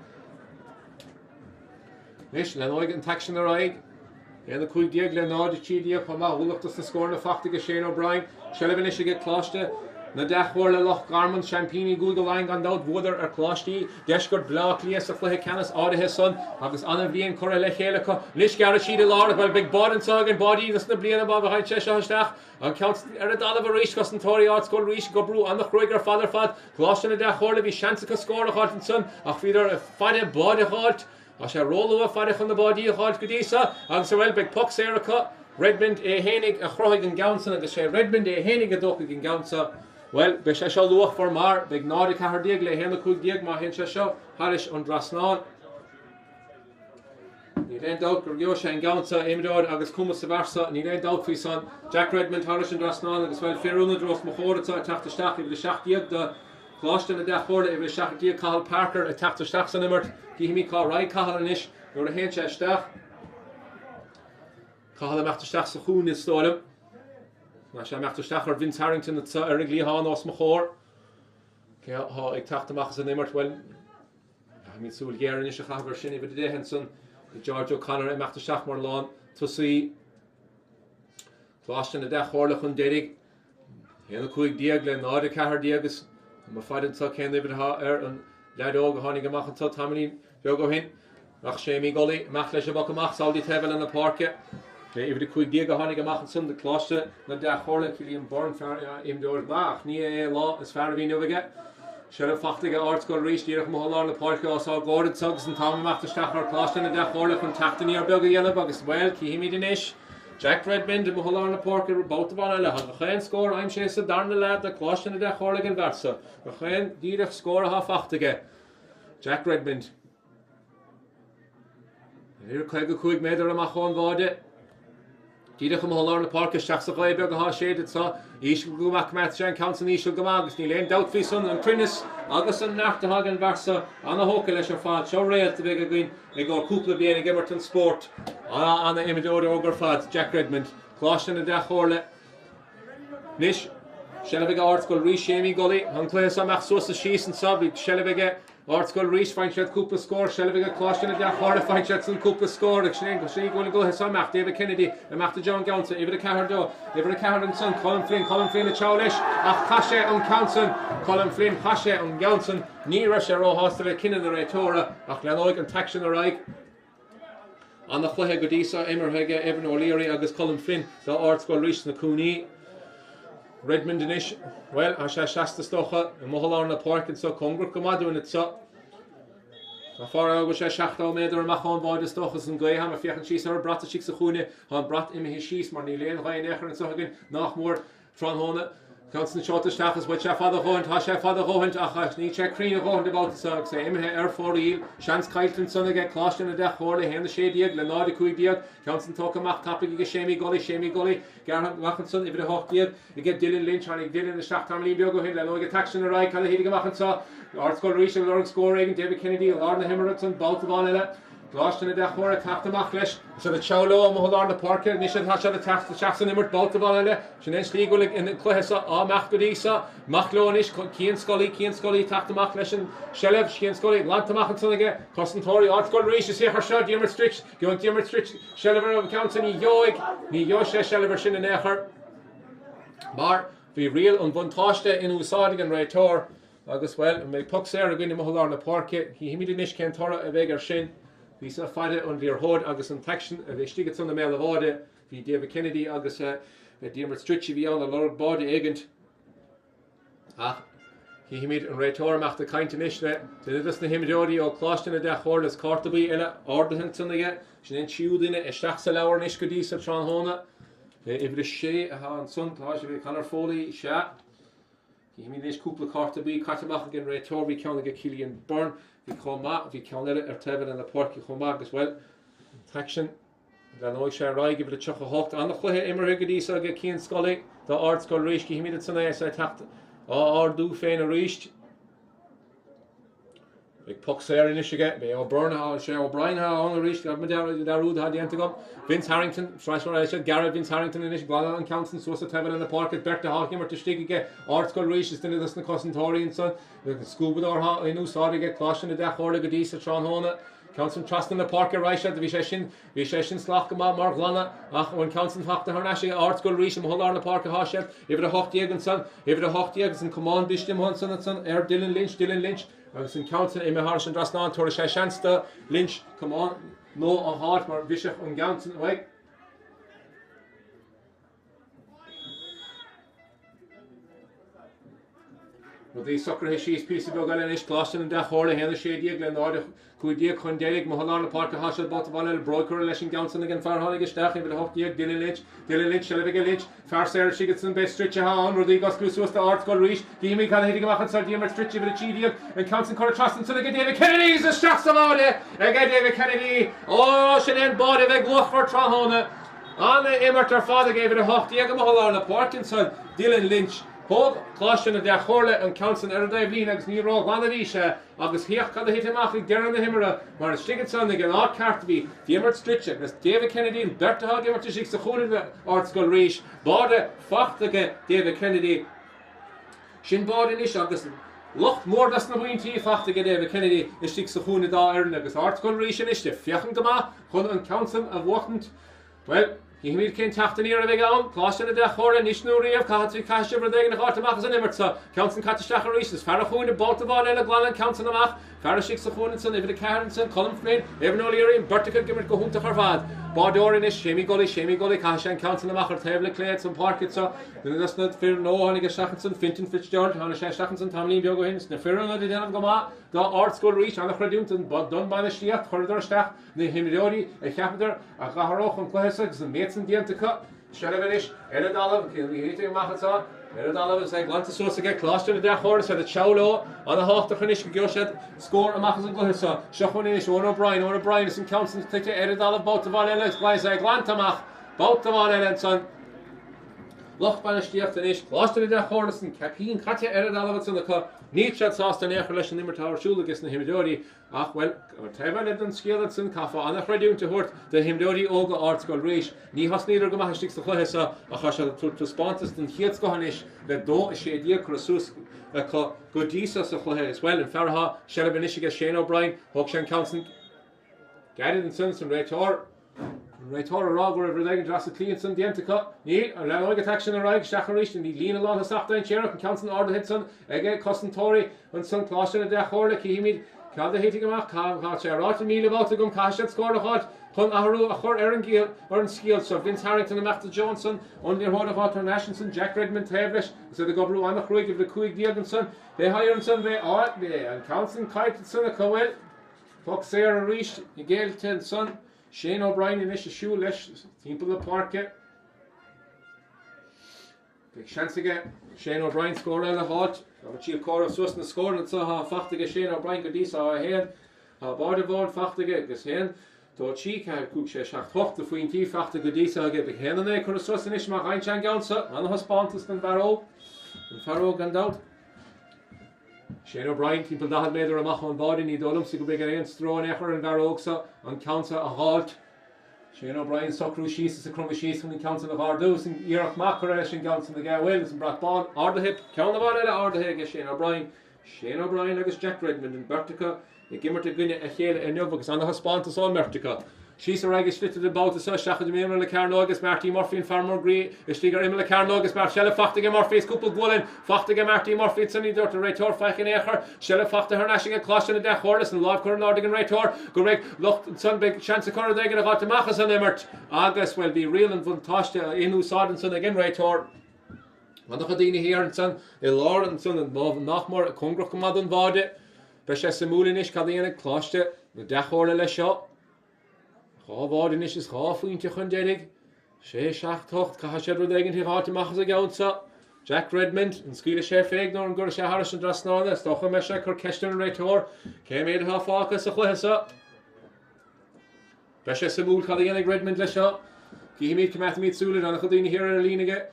Nis le nóid an teaction a raig. Éana chuig diag le nád a tídiaach chumá thuachtas na scór na fachta go Shane O'Brien. Sellh is ige Coláiste na dachhórla Loch Garman, Champini, Google Line Gandalt, Wooder, Coláiste, Deisgur, Blá, Cluiche, Chrócaigh, Aodha son, agus Anna Bhíon, Cora Leathcheannais, Lis Garashid Lord, well big bod and sog and body, that's the Bliana Bob behind Cheshire, and counts Eredala Rís, Cossentori, Ardscoil Rís, Gobru, and the Chrócaigh, Father Fad, Coláiste na dachhórla, Bháinseach score a halt and son, ach feeder a fade body halt, I shall roll over fade from the body halt Gadisa, and so well big pucks Erica. Redmond hÉireann a Chrócaigh an Gánsa agus sé Redmond hÉireann a dócha an Gánsa. Well, be sé seo luach for mar, big nádi cahar diag le héna cúig diag má hen sé seo, haris an drasnán. Ní réon dát gur geo sé an Gánsa imdóid agus cuma sa bharsa, ní réon dát fí san Jack Redmond haris an drasnán agus well fearúna dros mo chóirtá a tachtasteach i bhí seach diag de Coláiste na dachhórla i bhí seach diag cahal Pháirc a tachtasteach san immert, gihí cá rai cahal anis, nuair a hen sé steach. Cahal meachtasteach sa chuún is stáilm. Na sé meachtasteach ar Vince Harrington ar an glíán os mo chóir. Cé há ag tachtamachchas an immert, well, míid súil géaran is a chahar sin i bhí déhan san George O'Connor a meachtasteach mar lán tusaí. Coláiste na dachhórla chun deirig. Héana cúig diag le náda cahar diagus. Ma faidan tá cén ibid ar an leadóg a tháinig amach an tá tamlín beag ó hin. Ach sé mí golaí, meach leis a bach amach sáildí tevel an na Pháirce. If the quick dig a honey gemacht some the Coláiste na dachhórla Killian born im door bach ní law as far we know get shall fachtige Ardscoil Rís dírach mo hall na Pháirc os á gordon tugs and Tomás Mac stachar Coláiste na dachhórla chun tachtan ar bega yellow agus well cihimi dinis Jack Redmond mo hall na Pháirc both of on le ha chain score I'm sé Satharn na lad the Coláiste na dachhórla an versa a chain dírach score ha fachtige Jack Redmond Here Craig quick meidir amach chun bháide Díadach am hall na Pháirc seach sa gléibeg a há séad sa ísisiú go mac met sé an council ísisiú go agus ní léon dat fí san an crinnis agus an nachtatha an versa anna hóca leis ar fad seo réalta bheith a gcuin ag go cúpla bliana ag Imerton Spórt anna imidóide ógur fad Jack Redmond Coláiste na dachhórla Nis Shellabig Ardscoil Rís sémí golaí an cléas amach sos a síos an sab Shellabig Ardscoil Rís fáinsead cúpla scór Shellabig Coláiste na dachhórla fáinsead san cúpla scór ag snéin go sé gola go samach David Kennedy amach John Gánsa ifir a cahar do ifir a cahar an son Colin Flynn a chaulis ach chaise an Counson Colin Flynn chaise an Gánsan ní ra sé róhástal a cinnan a réitóra ach leanóig an taction a raig an na chluthe go dísa imirthaige Evan O'Leary agus Colin Flynn dá Ardscoil Rís na cúnaí Redmond inis, well, a sé seasta stocha i mohall na Pháirc and so congrach go madú it so. A far agus sé seachtá méidir amach an bháide stochas an gléham a fiechan síos ar brata síos a chúne an brat imime síos mar ní léon chain echar an sochagin nach mór tronhóna Council short stachas with sé fada hóint ha sé fada hóint ach ní sé crín a hóint about sag sé imime ar fóríil seans caiiltan sanna get Coláiste na dachhórla héna sé diag le náda cúig diag Council tóca amach tapig go sémi golaí Garhan Machanson ifir a hocht diag I get Dylan Lynch hanig Dylan na seachtam lín beag go hin le nóig a taxan a rai cad a hédig amach sa Ardscoil Rís a Lord scoring David Kennedy Lord na Himmerton Baltabán eile Coláiste na dachhórla tachtamach leis so the chaulo am hall na Pháirc ní sé tá sé tacht the seachsan immert Baltabán eile sin slí go in cluiche á mach go dísa machlónis cían scoí tachtamach leis an sellef cían scoí lantamach an sunige Costantóí Ardscoil Rís is here shot Diarmid Stritch going Diarmid Stritch Shelliver of Council ní joig sé Shelliver sin an echar mar bhí rial an buntáiste in úsáide an réitór agus well mé puc sé a gine mo hall na Pháirc hí himimi níos cén tora a bheith ar sin Bhí sa fada an bhíar hód agus an taction a bheith stigad san na méile bháide bhí David Kennedy agus Diarmid Stritch bhí an a lord báide éigent ach hí himimiid an réitóir amach de caintanis le dunas na himimiidóí ó Coláiste na dachhórla is cartabí eile ordathan sannaige sin in siúdaine isteach sa leabhar níos go dtí sa tránhóna ifir sé a ha an sun tá sé bhí canar fólaí se hí himimiid níos cúpla cartabí caitamach an réitóir bhí ceanna go Killian Byrne Bhí chomá bhí ceanile ar teibhil in na Pháirc chomá agus well taction le nóid sé raig ifir a tucha hocht an na chluthe imirthe go díos aga cían scolaí dá Ardscoil Rís himimiid sanna é tacht ardú féin a ríist Ag puck Saoir in isige, be O'Byrne sé O'Brien on Rís, got me Aodha had the antigum. Vince Harrington, Tráichtaire, Garrett Vince Harrington in isige, Glala and Counson, Susa Tevin in the park, Berta Hawkimmer to Stigige, Ardscoil Rís is the Nidus Cossentori and son, the Scubador in Usarige, Coláiste na Dea-Chomhairle Godísa Chanónaigh. Counson trust in the park Raisha, the Viseshin Slachkama, Mark Lana, when Counson Hawk the Harnashi, Ardscoil Rís, and Hollar in the park of Hashem, if it a Hawk Dieg and son, if it a Hawk Dieg and command Bishtim Honson and son, Dylan Lynch. I was in Counson, Emma Harsh and Drasnan, Torres Shansta, Lynch, come on, no on heart, Mark Bishop and Counson, away. But these soccer hishis piece of Bogal and Ish Coláiste and Dea-Chomhairle, Henna Shady, Glenard, Cuidia, Condelic, Mohalar, Park of Hashel, Botaval, Broker, Election Counson again, Farhonic, Stach, with the Hawk Dieg, Dylan Lynch, Shelviga Lynch, Far Sarah Shigetson, Best Stritcher, on, Rodriguez, Cluiche, the Ardscoil Rís, Gimme, Can hitting Machan, Sardium, Stritcher, with a Chidium, and Counson Corner Trust, and so they get David Kennedy, is the shots of Aodha, again David Kennedy, oh, Shannon Body, they go for Trahona, and the Emmerter father gave it a Hawk Dieg, Mohalar, and Parkinson, Dylan Lynch. Hog, Coláiste na Dea-Chomhairle and Counson Daimhlín agus ní rá glan a bhí sé agus híoch cad a hit amach ag dearan na himara mar a stigat ag an át cartabí Diarmaid Stritche agus David Kennedy and Berta Hog Diarmaid Stritche sa chúna Ardscoil Rís báda fachtaige David Kennedy sin báda inis agus Locht mór das na bhaintí fachtaige David Kennedy is stig sa chúna dá Éireann agus Ardscoil Rís in iste fiochan gama chun an Counson a bhachtant well Híimid cén teachtain ar a bheith ann, Coláiste na Dea-Chomhairle níos nuaíomh caithí caiiste ar dhéag na gátamach as an imirta, Counson Cataisteach Rís is fear chuin na Baltaváin eile glan Counson amach, fear sig sa chuin san ifid a Cairnson, Colin Flynn, Evan O'Leary, and Bertica gimmer go húnta charfad. Bádóir in is Shémi Gully, caiiste an Counson amach ar Taobhla Cléad san Pháirc so, then that's not fear no hánig Stachanson, Fintan Fitzgerald, Hanna Stachanson, Tomlin Biogo Hins, na fear na déanam gomá, dá Ardscoil Rís anna chradúntan, bad done by the Stiach, chuidir Stach, na himidóí a cheapidar a gaharach an Cluiche agus an méitsan dianta cut. Shelvish, Eredalav, can we eat in Mahata? Eredalav is like Lanta Sosa get Coláiste na Dea-Chomhairle, said the Chowlo on the half the finish, Gilshed, score a Machas and Glissa, Shachonish, O'Brien is in Counson, take Eredalav, Botavan Ellis, Glyza, Glantamach, Botavan Ellis, son. Loch by the Stiach and Ish, Coláiste na Dea-Chomhairle, and Capine, Katya Eredalav in the cup, Nietzsche Sauce and Echelish and Nimmertower, Schuligus and Himidori. Ach well, Teva led and skilled and Kaffa, and a Freddy to hurt the Himdori Olga Ardscoil Rís, Ní has neither Gamastics the Cluiche, a Hashal to Spontus and Hietsgohanish, the Do is Shadia Crusus, a Godisa Cluiche as well, and Farha, Shelvinishiga, Shane O'Brien, Hokshan Counson, Guided and Sons and Raitor. Raitor Rog or everything, Drastic Cleanson, the Antica, Neil, a Lanoig attaction and Rag, Stacharish, and the Lean along the Satharn chair, and Counson Aodha Hidson, again Costentori, and Son Coláiste na Dea-Chomhairle, Híimid. Cada hitting amach, Cá rát a míle báta gom Caiiste scored a hot, chun aharú a chur Aaron Gill or an skill, so Vince Harrington and Matthew Johnson, on near Hod of Hot Nationson, Jack Redmond Tavish, so the Gobru on the Crócaigh of the Cuig Dieganson, they hire and son they are there, and Counson Kite son of Cowell, Fox Saoir Rís, Gael Ted son, Shane O'Brien in Ish Shoe Lesh, Temple of Pháirc. Big chance again, Shane O'Brien scored out of hot. Chief Cora Sus na scored and saw fachtige Shane O'Brien Godísa a hen. Bádavon fachtige gus hen. Tó Chief had cook sé seach hocht the fuin tí fachtige Godísa get the hen and they could Sus and Ishma Reinchan Gansa and Hospontus and Faro Gandalt. Shane O'Brien people that had made a mach on body ní dolum sig big against throw an echer and Varogsa and Counsa a halt. Shane O'Brien socrú síos a crumba síos chun Counson of Ardús and Iarach Macaresh and Counson the Gare Wills and Brat Bond Aodha hip count about it Aodha against Shane O'Brien against Jack Redmond and Bertica the gimmer to Gwynne a chéile a because on the Hospontus all Mertica. She's a rag is fitted about the Sushach of the Mimla Carnogus, Marty Murphy and Farmer Gree, a sticker Imla Carnogus, Marcella Fachtiga Murphy's couple Gwillen, Fachtiga Marty Murphy, Sunny Dort, Raitor, Fachin Echer, Shella Fachta her Nashing and Coláiste na Dea-Chomhairle, and Love Curran Nordigan Raitor, Gorek, Locht, Sunbig, Chance of Corra Dagan, about the Machas and Emmert, August will be real and Vuntashta, Inu Sodenson again Raitor. Want the Khadini here and son, Elor and son and Mov Nachmor, a Congrach Comadon Vade, Besha Samulinish, Kadina, Coláiste, the Dea-Chomhairle Le Shot. Bád in is fuinte chun déig, sé seach tocht caiisiad rudaigin tí háte machas a gaunsa, Jack Redmond, and scuile sé féig nor an gur sé haris an drasnána, stocha me sé chur ceiste an Raitor, cé méid ha fáchas a chluiche. Be sé sa múl chadíananig Redmond le seo, Gíimid cemeth míid súlid an a chudíine hir ar a línige.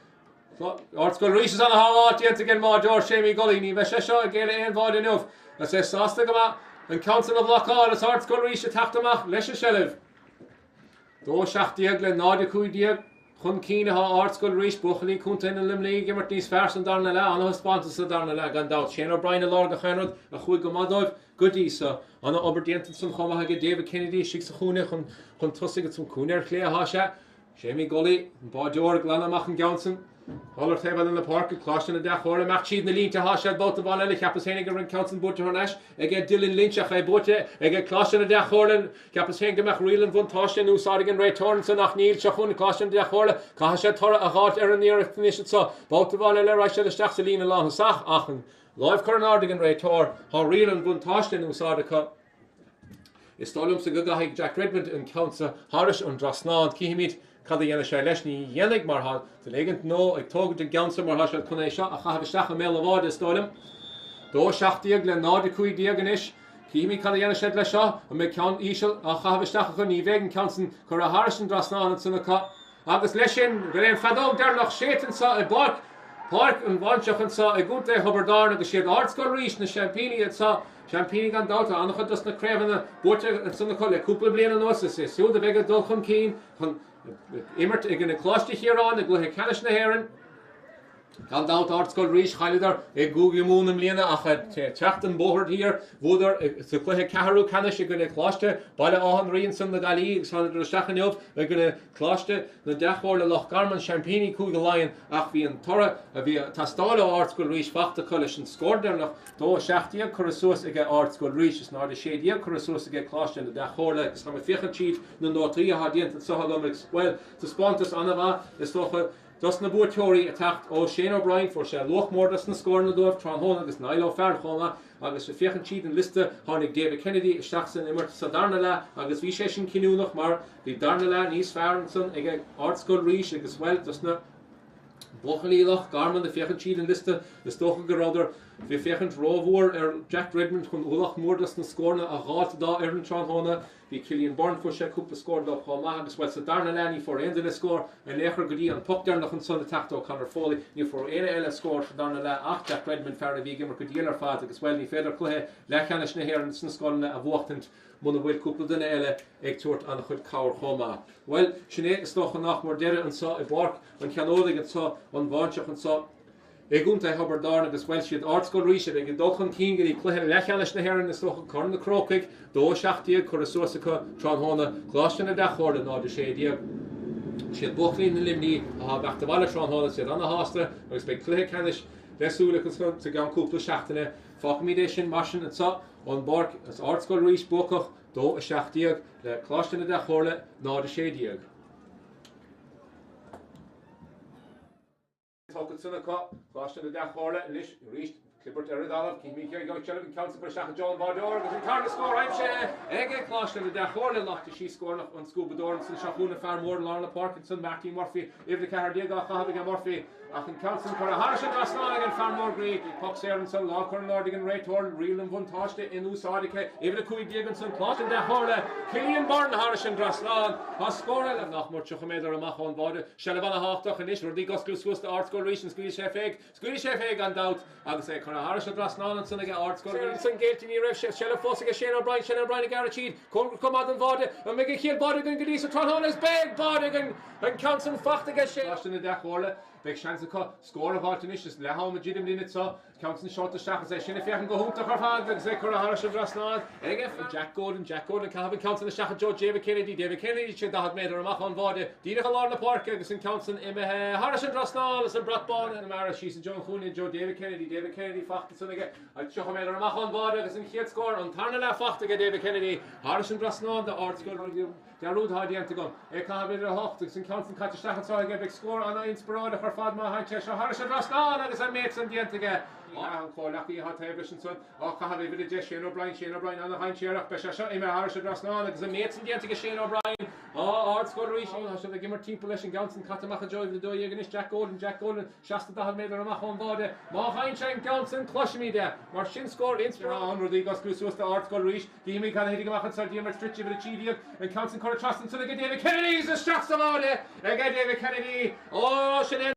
Ardscoil Rís is an a háátíant again má George Shémi Gully, ní be sé seo a géile éon bhád inúh, a sé sásta go An Council of Lochall is Ardscoil Rís a Tráichtaire leis a Shelliv. Dó seachtaíag le 92 chun cíine ha Ardscoil Rís buchalí cúnta in limlí gimmart níos fearr san darna le anna spánta sa darna le gan dát Shane O'Brien a lár go chéanad a chuig go madóibh go dísa anna oberdéantan san chomathe go David Kennedy sig sa chúne chun tusaigh san cúneir clé a háise Sémi Gully an báideoir glanamach an Johnson Holler tebal in the park, Coláiste na Dea-Chomhairle, Mac Chead na Línte Háise, both the ball, Capas Henniger and Council Butter Hornash, again Dylan Lynchach, I Butte, again Coláiste na Dea-Chomhairle, Capas Henniger Mac Reelan Von Toshten, who saw again Ray Torrance and Nachnil, Chachun, Coláiste na Dea-Chomhairle, Cahacha Torra, a hot error near finish it so, both the ball, Raisha the Stachselina Long Sach, Achen, Live Coronardigan Ray Tor, how Reelan Von Toshten, who saw the cup. Istolum sa gagaig Jack Redmond and Council Harish and Drasnad, Kihimit. Cad dhéana sé leis ní dhéanaigh mar há tá léigent nó ag tógad de gansa mar hasisiil chun é seo a chahabh isteach a mé le bhád is dólim. Dó seachtaíag le 95 inis, cíimi cad dhéana sé le seo a mé ceann íseal a chahabh isteach chun ní bhégan cansan chur a Harris an Drasnán an sanna cá. Agus leis sin go léon fadóg deir nach sétan sa I Pháirc, Pháirc an Bháinseach an sa I gúnta Hubbardán agus siad Ardscoil Rís na Champini at sa Champini gan dáta annach dus na créhanna búte an sanna cá le cúpla bliana an osa sé siúd a bheith dul chun cín chun Immert ag an Coláiste hÉireann ag Cluiche Canis na hÉireann. Gan dáut Ardscoil Rís chailidar ag gúgi múnam líana ach teachtan bóthart hír bhúdar sa Cluiche Caharú Canis ag an Coláiste baile áhan rion san na galí ag sanna dro stachaniuh ag an Coláiste na Dea-Chomhairle Loch Garman Champini cúig a lion ach bhí an torra a bhí tastála Ardscoil Rís fachta colis an scórdar nach dó seachtaíag chur suas ag Ardscoil Rís is náda sédíag chur suas ag Coláiste na Dea-Chomhairle agus ha fichan siad na nótaí a hadíanta sohalumig well ta spántas anna is tócha Dus na búteoirí a tacht ó Shane O'Brien for sé lochmór dus na scór na dóibh Tránhóna agus Nailo Fearchóna agus sé fichan siad an liste tháinig David Kennedy isteach san immert sa darna le agus bhí sé sin cinúnach mar bhí darna le níos fearr san ag Ardscoil Rís agus well dus na Bochalílach Garman de fichan siad an liste is tócha go rudar bhí fichan rómhór Jack Redmond chun ulach mór dus na scórna a gáta dá an Tránhóna Bhí Cillian Byrne fu sé cúpla scór do Chomá agus well sa darna le ní for éidir le scór an léchar go dtí an puckdear nach an sunna tachtó Conor Foley ní for éile scór sa darna le ach Jack Redmond fear a bhí gimar go dtíal ar fad agus well ní féidir Cluiche Leathcheannais na hÉireann san scóilna a bhuachtant muna bhfuil cúpla duine eile ag tuairt an chud cabhar Chomá. Well sinné is tócha nach mar deire an sa I Pháirc an Chanónaigh an sa an Bháinseach an sa ag únta Hubbardán agus well siad Ardscoil Rís ag dulchan cín go dtí Cluiche Leathcheannais na hÉireann is tócha corn na Chrócaigh dó seachtaíag chur suasacha Tránhóna Coláiste na Dea-Chomhairle náda sédíag siad buchlín na limní a bheachta bhaile Tránhóna siad anna hásta agus beidh Cluiche Canis leisúlachas sa gan cúpla seachtaine fácamídé sin mar sin an sa an Pháirc as Ardscoil Rís bucach dó a seachtaíag le Coláiste na Dea-Chomhairle náda sédíag. Tógad sanna cá Coláiste na Dea-Chomhairle lis ríist Clippert Eridalov, Kimi Kiri Go Chilling, Council for Shach John Bardor, because in Carter score, I'm sure. Ege Coláiste na Dea-Chomhairle locht she scored on Scuba Dorns and Shachuna Farmore, Lorna Parkinson, Martin Murphy, if the Cardiga, Haviga Murphy, Achan Council for a Harrison Drasnag and Farmore Great, Puck Serenson, Lochern Nordigan, Ray Torn, Reelan Von Toshte, Inu Sadike, even the Cui Diganson, Coláiste na Dea-Chomhairle, Killian Byrne, Harrison Drasnag, Hascoil, and Nachmur Chuchamed or Machon Bode, Shalabana Haftoch and Ish, Rodriguez Gluswus, the Ardscoil Rís and Squeeze Chef Egg and Doubt, Agus say, Connor Harrison Drasnag and Son again Ardscoil Rís and Gate in your Shella Fossiga, Shane O'Brien, and Garachid, come out and Bode, and make a kill Bodigan, Gadisa, Tránhóna's big Bodigan, and Council Fachtiga Shane. Coláiste na Dea-Chomhairle. Big chance to score of Artinish is Leha Majidim Linit so Council short the shack and say Shin if you can go home to her hand and say Cora Harris of Rasnad again Jack Gordon can Council the shack Joe David Kennedy should have made a mach on Vode Dina Lorna Park agus in Council Harris and Rasnad is a Bratbon and Mara she's in John Cooney Joe David Kennedy fact so again I show made a mach on Vode agus in Kiet score on Tarnala fact again David Kennedy Harris and Rasnad the Ardscoil Rís the road hard to go I can't be the hawk in Council catch a shack so again big score on inspired for Fadma Hanche Harris and Rasnad agus a mates and the end again an Coláiste hat television son have even the Shane O'Brien on the Heinchearach Besha Emma Harris and Rasnad agus a mates and the end Shane O'Brien Ardscoil Rís should they give her team position Johnson Catamacha Joy the do against Jack Gordon Shasta that had made her mach on Vode Ma Heinchearach Johnson clutch me there Marcin scored inspiration Rodriguez Gluswus the Ardscoil Rís Dimi can hitting mach and Sardium Stritchy with a Chidium and Council Cora Trustin so they get David Kennedy is a Shasta Vode again David Kennedy Sinead